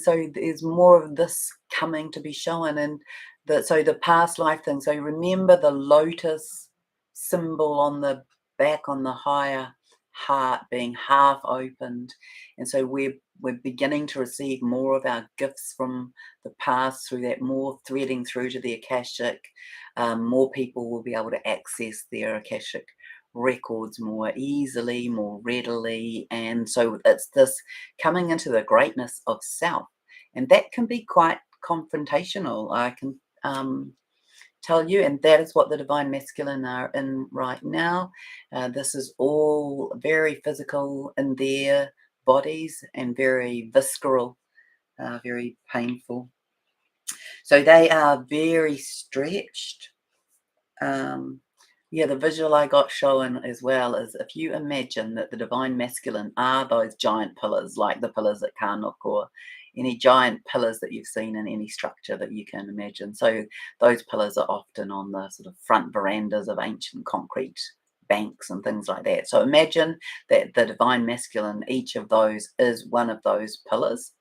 so there's more of this coming to be shown, and the past life thing. So remember the lotus symbol on the back, on the higher heart, being half opened, and so we're beginning to receive more of our gifts from the past through that, more threading through to the Akashic. More people will be able to access their Akashic records more easily, more readily. And so it's this coming into the greatness of self. And that can be quite confrontational, I can tell you. And that is what the divine masculine are in right now. This is all very physical in their bodies and very visceral, very painful. So they are very stretched. The visual I got shown as well is, if you imagine that the divine masculine are those giant pillars, like the pillars at Karnak, or any giant pillars that you've seen in any structure that you can imagine. So those pillars are often on the sort of front verandas of ancient concrete banks and things like that. So imagine that the divine masculine, each of those is one of those pillars,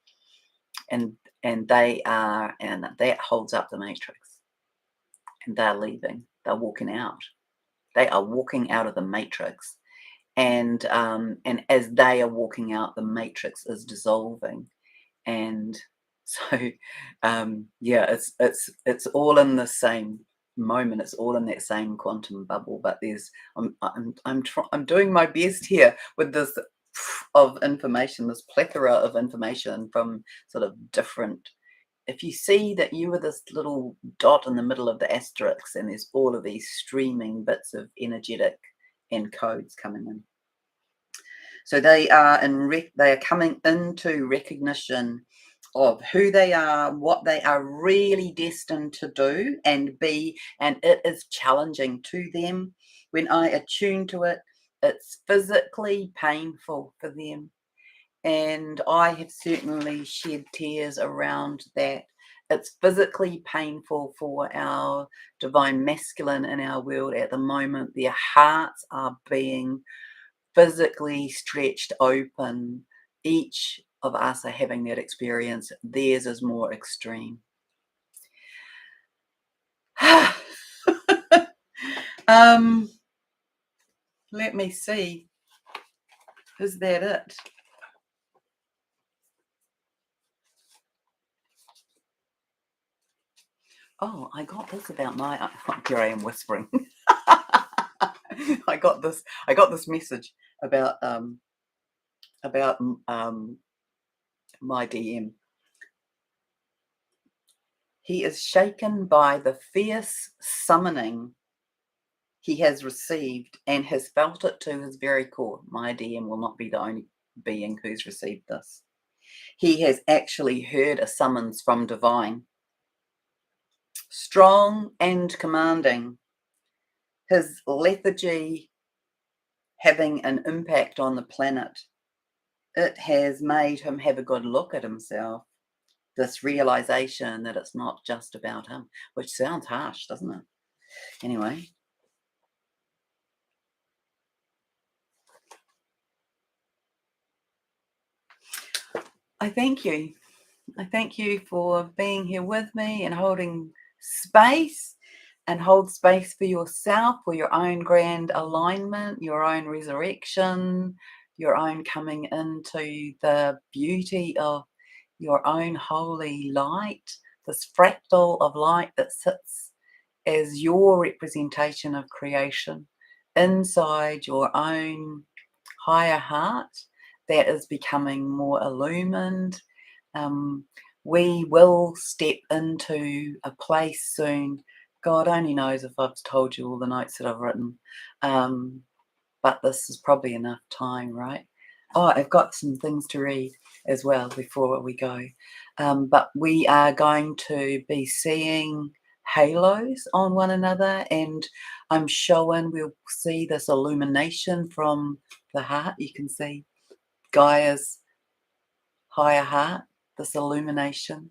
and that holds up the matrix, and they're leaving, they're walking out. They are walking out of the matrix, and as they are walking out, the matrix is dissolving. And so yeah, it's all in the same moment, it's all in that same quantum bubble, but there's I'm doing my best here with this of information, this plethora of information from sort of different. If you see that you were this little dot in the middle of the asterisk, and there's all of these streaming bits of energetic and codes coming in. So they are they are coming into recognition of who they are, what they are really destined to do and be, and it is challenging to them. When I attune to it, it's physically painful for them. And I have certainly shed tears around that. It's physically painful for our divine masculine in our world at the moment. Their hearts are being physically stretched open. Each of us are having that experience. Theirs is more extreme. Let me see. Is that it? Oh, I got this about my. Here I am whispering. I got this message about my DM. He is shaken by the fierce summoning he has received and has felt it to his very core. My DM will not be the only being who's received this. He has actually heard a summons from divine, strong and commanding. His lethargy having an impact on the planet. It has made him have a good look at himself. This realization that it's not just about him, which sounds harsh, doesn't it? Anyway. I thank you. I thank you for being here with me and holding space, and hold space for yourself, for your own grand alignment, your own resurrection, your own coming into the beauty of your own holy light, this fractal of light that sits as your representation of creation inside your own higher heart that is becoming more illumined. We will step into a place soon. God only knows if I've told you all the notes that I've written, but this is probably enough time, right? Oh, I've got some things to read as well before we go. But we are going to be seeing halos on one another, and I'm showing we'll see this illumination from the heart. You can see Gaia's higher heart, this illumination,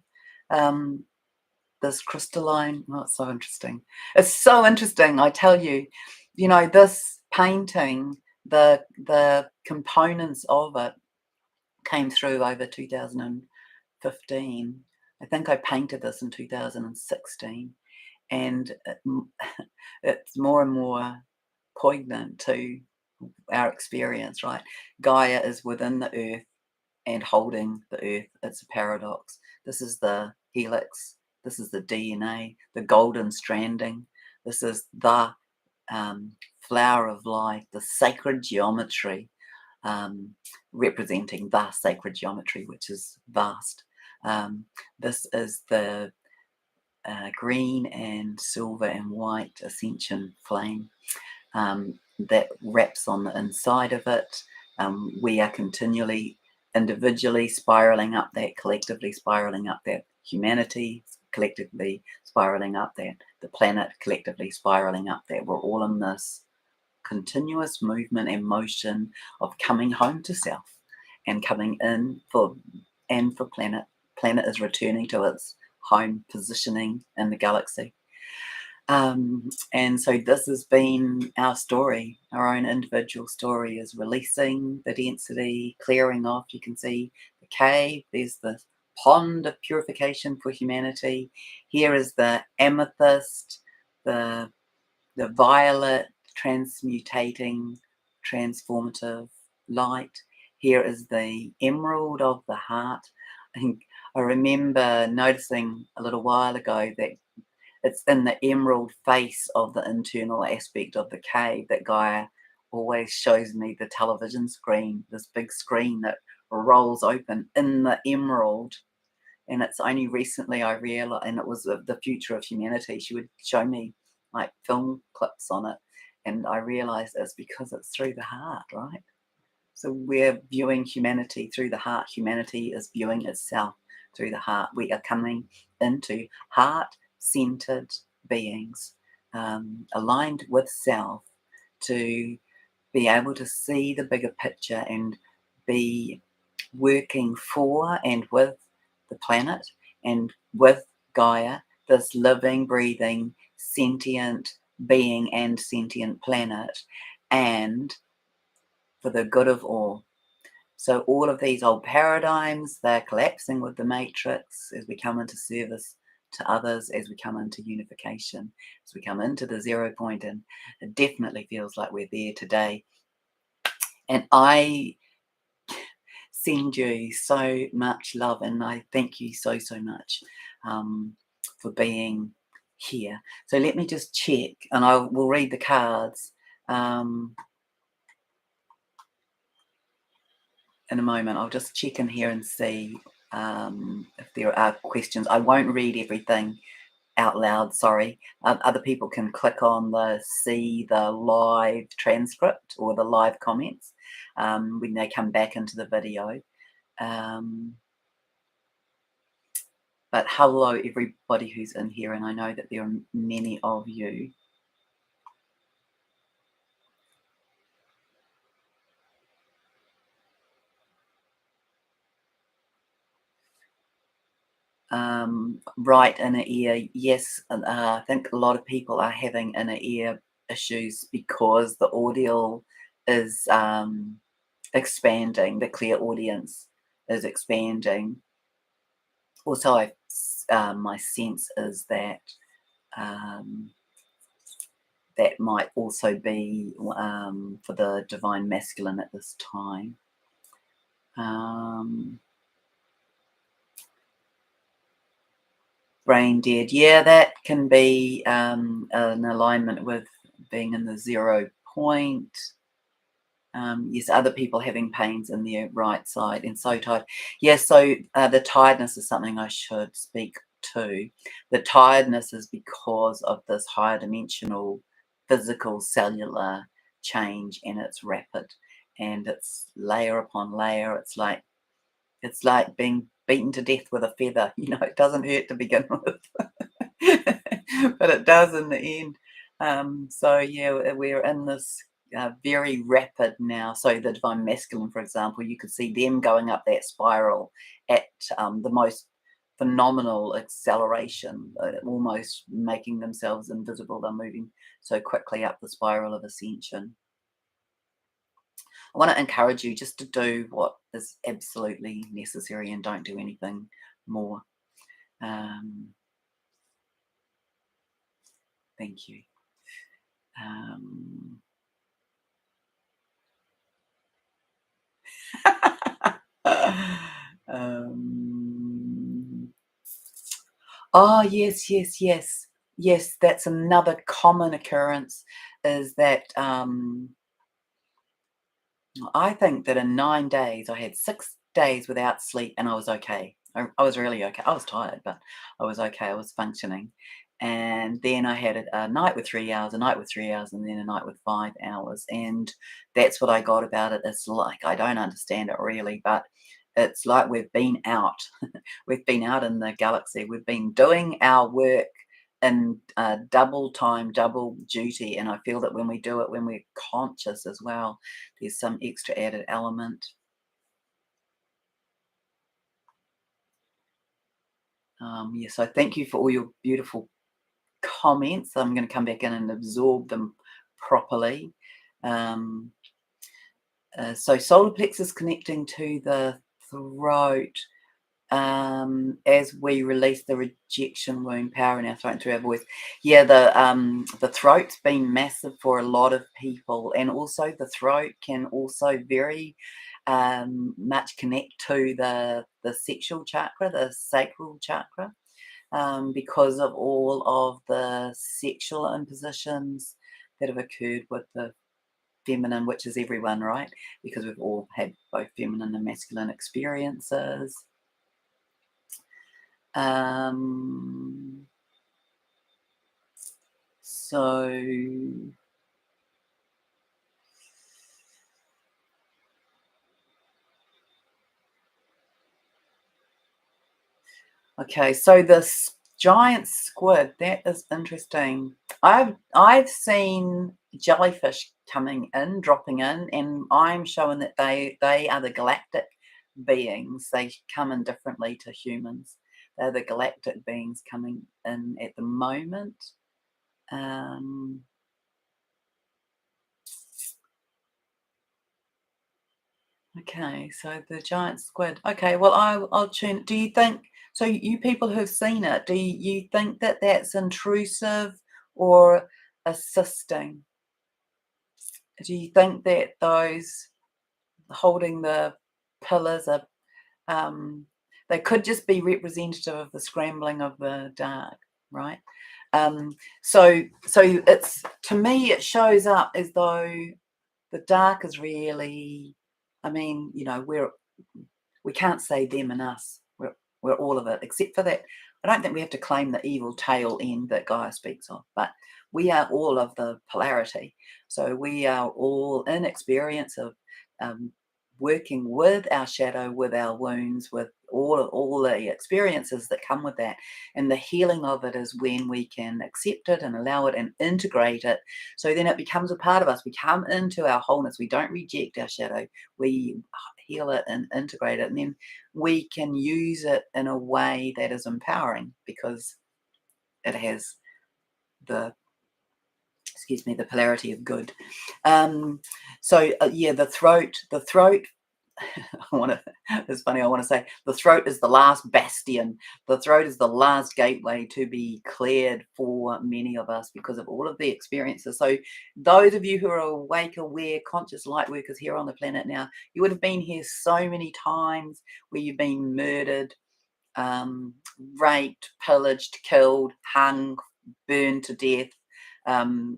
this crystalline. Oh, it's so interesting. It's so interesting, I tell you. You know, this painting, the components of it came through over 2015. I think I painted this in 2016, and it's more and more poignant to our experience, right? Gaia is within the earth and holding the earth. It's a paradox. This is the helix. This is the DNA, the golden stranding. This is the flower of life, the sacred geometry, representing the sacred geometry, which is vast. This is the green and silver and white ascension flame that wraps on the inside of it. We are continually, individually spiraling up that, collectively spiraling up that, humanity collectively spiraling up that, the planet collectively spiraling up that. We're all in this continuous movement and motion of coming home to self and coming in for planet. Planet is returning to its home positioning in the galaxy. And so this has been our story. Our own individual story is releasing the density, clearing off. You can see the cave. There's the pond of purification for humanity. Here is the amethyst, the violet transmutating transformative light. Here is the emerald of the heart. And I remember noticing a little while ago that it's in the emerald face of the internal aspect of the cave that Gaia always shows me the television screen, this big screen that rolls open in the emerald. And it's only recently I realized, and it was the future of humanity. She would show me like film clips on it, and I realized it's because it's through the heart, right? So we're viewing humanity through the heart. Humanity is viewing itself through the heart. We are coming into heart-centered beings, aligned with self, to be able to see the bigger picture and be working for and with the planet and with Gaia, this living, breathing, sentient being and sentient planet, and for the good of all. So all of these old paradigms, they're collapsing with the matrix as we come into service to others, as we come into unification, as we come into the 0 point, and it definitely feels like we're there today. And I send you so much love, and I thank you so much for being here. So let me just check, and I will read the cards in a moment. I'll just check in here and see if there are questions. I won't read everything out loud, sorry. Other people can click on see the live transcript or the live comments when they come back into the video. But hello everybody who's in here, and I know that there are many of you. Right inner ear, yes. I think a lot of people are having inner ear issues because the audio is expanding, the clear audience is expanding. Also, my sense is that that might also be for the divine masculine at this time. Brain dead, yeah, that can be an alignment with being in the 0 point. Yes, other people having pains in their right side and so tired. Yes, so the tiredness is something I should speak to. The tiredness is because of this higher dimensional physical cellular change, and it's rapid and it's layer upon layer. It's like being beaten to death with a feather. You know, it doesn't hurt to begin with, but it does in the end. So yeah, we're in this very rapid now. So the divine masculine, for example, you could see them going up that spiral at the most phenomenal acceleration, almost making themselves invisible. They're moving so quickly up the spiral of ascension. I want to encourage you just to do what is absolutely necessary and don't do anything more. Thank you. Oh, yes, that's another common occurrence, is that I think that in 9 days, I had 6 days without sleep and I was okay. I was really okay. I was tired, but I was okay. I was functioning. And then I had a night with 3 hours, a night with 3 hours, and then a night with 5 hours. And that's what I got about it. It's like, I don't understand it really, but it's like we've been out. We've been out in the galaxy. We've been doing our work in double time, double duty. And I feel that when we do it, when we're conscious as well, there's some extra added element. Yes, so thank you for all your beautiful comments. I'm going to come back in and absorb them properly. So solar plexus connecting to the throat. as we release the rejection wound power in our throat and through our voice. Yeah, the throat's been massive for a lot of people, and also the throat can also very much connect to the sexual chakra, the sacral chakra, because of all of the sexual impositions that have occurred with the feminine, which is everyone, right? Because we've all had both feminine and masculine experiences. So okay, so this giant squid, that is interesting. I've seen jellyfish coming in, dropping in, and I'm showing that they are the galactic beings. They come in differently to humans. They're the galactic beings coming in at the moment. Um, okay, so the giant squid. Okay, well I'll tune. Do you think so? You people who've seen it, do you think that that's intrusive or assisting? Do you think that those holding the pillars are they could just be representative of the scrambling of the dark, right? So it's, to me it shows up as though the dark is really, I mean, we can't say them and us. We're all of it, except for that. I don't think we have to claim the evil tail end that Gaia speaks of, but we are all of the polarity. So we are all in experience of um, working with our shadow, with our wounds, with all the experiences that come with that. And the healing of it is when we can accept it and allow it and integrate it. So then it becomes a part of us. We come into our wholeness. We don't reject our shadow. We heal it and integrate it. And then we can use it in a way that is empowering because it has the, excuse me, the polarity of good. Yeah, the throat, I want to, it's funny, I want to say the throat is the last bastion. The throat is the last gateway to be cleared for many of us because of all of the experiences. So those of you who are awake, aware, conscious light workers here on the planet now, you would have been here so many times where you've been murdered, raped, pillaged, killed, hung, burned to death,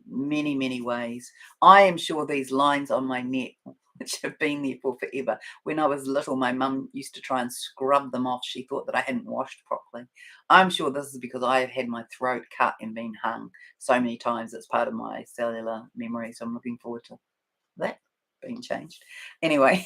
many, many ways. I am sure these lines on my neck, which have been there for forever. When I was little, my mum used to try and scrub them off. She thought that I hadn't washed properly. I'm sure this is because I have had my throat cut and been hung so many times. It's part of my cellular memory. So I'm looking forward to that being changed. Anyway,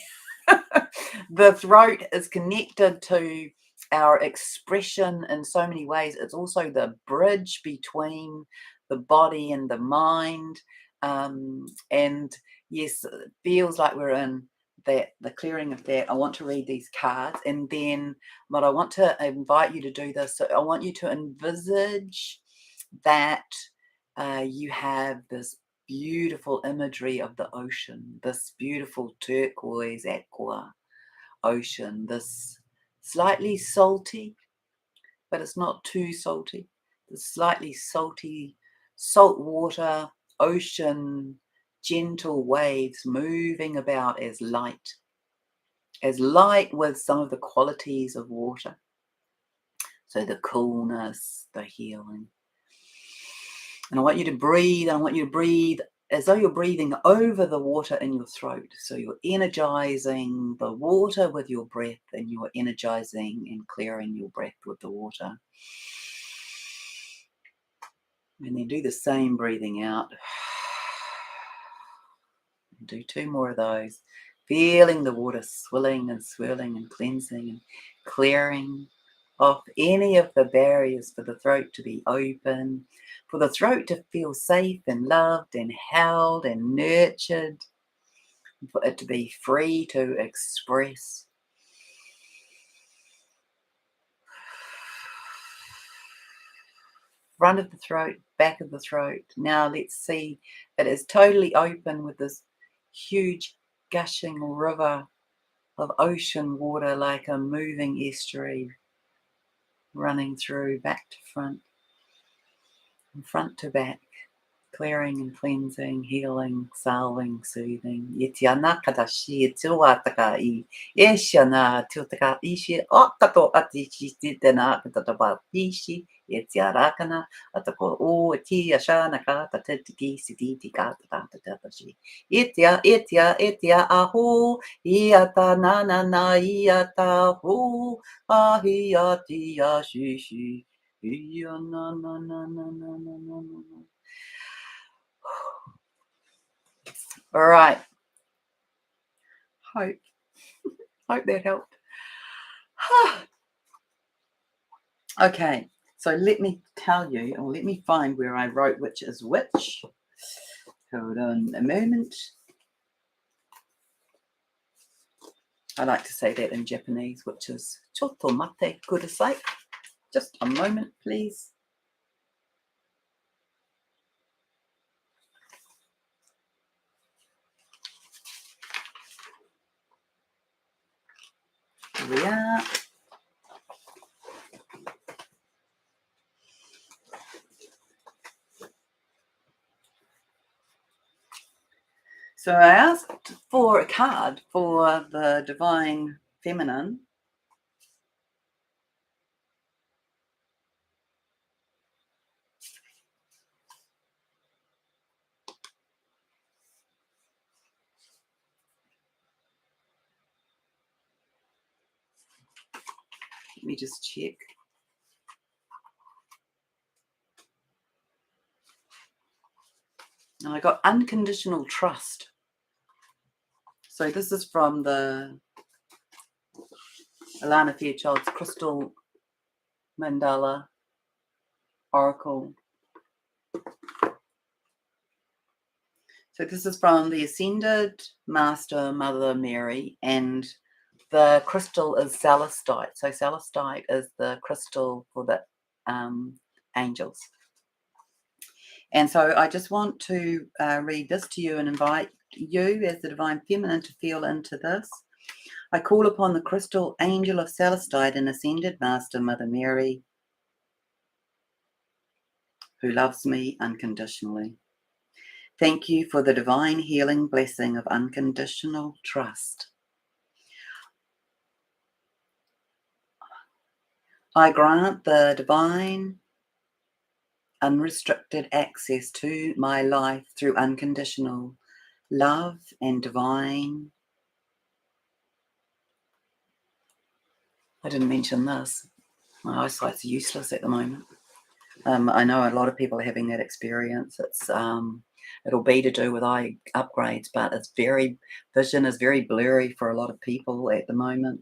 the throat is connected to our expression in so many ways. It's also the bridge between the body and the mind. And yes, it feels like we're in that, the clearing of that. I want to read these cards, and then, but I want to invite you to do this. So I want you to envisage that you have this beautiful imagery of the ocean, this beautiful turquoise aqua ocean, this slightly salty, but it's not too salty, the slightly salty, salt water ocean, gentle waves moving about as light with some of the qualities of water. So the coolness, the healing. And I want you to breathe as though you're breathing over the water in your throat. So you're energizing the water with your breath, and you're energizing and clearing your breath with the water. And then do the same breathing out. Do 2 more of those. Feeling the water swilling and swirling and cleansing and clearing off any of the barriers for the throat to be open, for the throat to feel safe and loved and held and nurtured, for it to be free to express. Front of the throat, back of the throat. Now let's see it is totally open with this huge gushing river of ocean water, like a moving estuary, running through back to front, from front to back, clearing and cleansing, healing, salving, soothing. Yetiana kadashi tiwataka I Eshana tutaka ishi okato atishi titana kataba ishi yetiarakana atako o tia shana kata tetiki sititi kata tatashi. Itia aho iata na iata ho ahiatia shishi. Iya na. All right. Hope that helped. Okay, so let me tell you, or let me find where I wrote which is which. Hold on a moment. I like to say that in Japanese, which is choto mate kudasai. Just a moment, please. Here we are. So I asked for a card for the Divine Feminine. Let me just check. And I got unconditional trust. So this is from the Alana Fairchild's Crystal Mandala Oracle. So this is from the Ascended Master Mother Mary, and the crystal is celestite. So celestite is the crystal for the angels. And so I just want to read this to you and invite you as the Divine Feminine to feel into this. I call upon the crystal angel of celestite and Ascended Master Mother Mary, who loves me unconditionally. Thank you for the divine healing blessing of unconditional trust. I grant the divine unrestricted access to my life through unconditional love and divine. I didn't mention this. My eyesight's useless at the moment. I know a lot of people are having that experience. It's it'll be to do with eye upgrades, but vision is very blurry for a lot of people at the moment.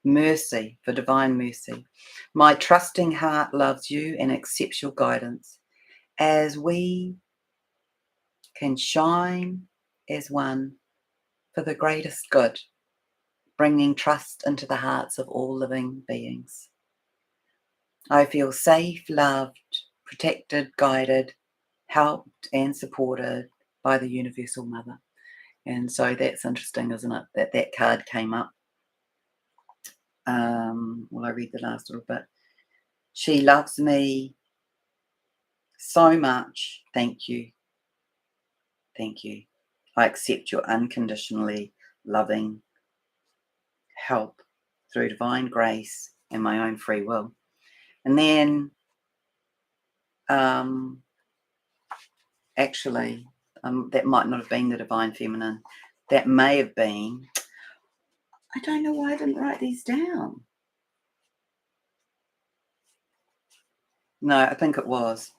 Mercy, for divine mercy. My trusting heart loves you and accepts your guidance as we can shine as one for the greatest good, bringing trust into the hearts of all living beings. I feel safe, loved, protected, guided, helped and supported by the Universal Mother. And so that's interesting, isn't it, that card came up. Well, I read the last little bit. She loves me so much. Thank you. Thank you. I accept your unconditionally loving help through divine grace and my own free will. And then actually, that might not have been the Divine Feminine. That may have been, I don't know why I didn't write these down. No, I think it was.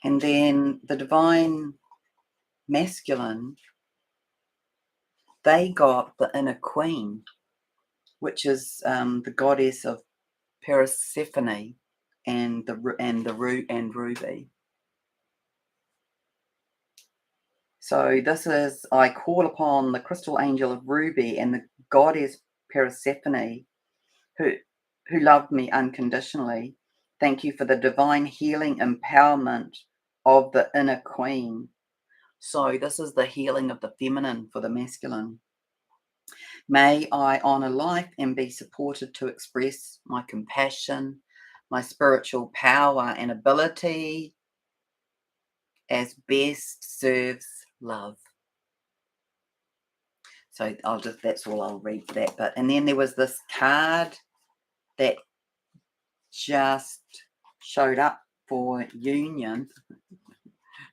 And then the Divine Masculine, they got the Inner Queen, which is the goddess of Persephone and Ruby. So this is, I call upon the crystal angel of Ruby and the goddess Persephone, who loved me unconditionally. Thank you for the divine healing empowerment of the inner queen. So this is the healing of the feminine for the masculine. May I honour life and be supported to express my compassion, my spiritual power and ability as best serves love. So that's all I'll read for that bit. And then there was this card that just showed up for union,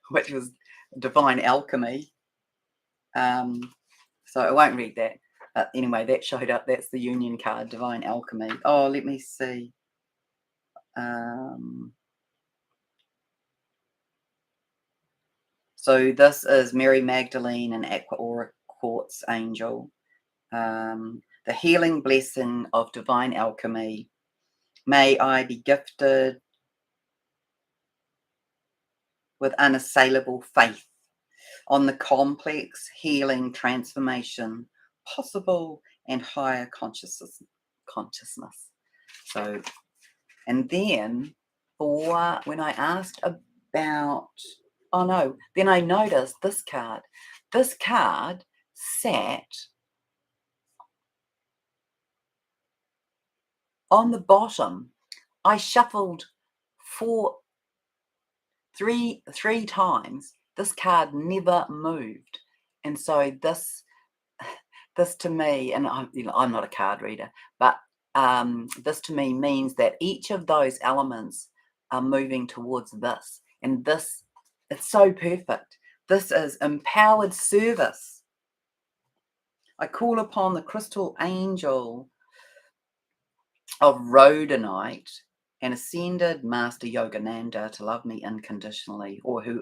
which was divine alchemy. So I won't read that. Anyway, that showed up. That's the union card, divine alchemy. Oh, let me see. So this is Mary Magdalene and Aqua Aura Quartz Angel. The healing blessing of divine alchemy. May I be gifted with unassailable faith on the complex healing transformation possible and higher consciousness. So, and then for when I asked about, oh no, then I noticed this card. This card sat on the bottom. I shuffled three times. This card never moved, and so this to me, and I'm not a card reader, but this to me means that each of those elements are moving towards this, and this, it's so perfect. This is empowered service. I call upon the crystal angel of rhodonite and ascended Master Yogananda to love me unconditionally, or who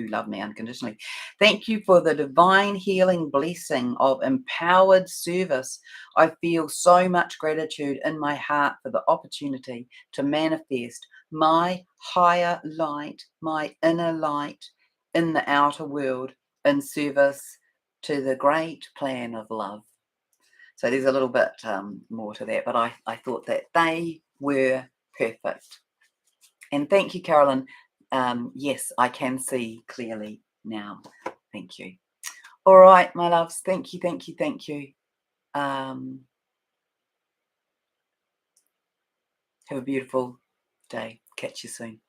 love me unconditionally. Thank you for the divine healing blessing of empowered service. I feel so much gratitude in my heart for the opportunity to manifest my higher light, my inner light in the outer world in service to the great plan of love. So there's a little bit more to that, but I thought that they were perfect. And thank you, Carolyn. Yes, I can see clearly now. Thank you. All right, my loves. Thank you, thank you, thank you. Have a beautiful day. Catch you soon.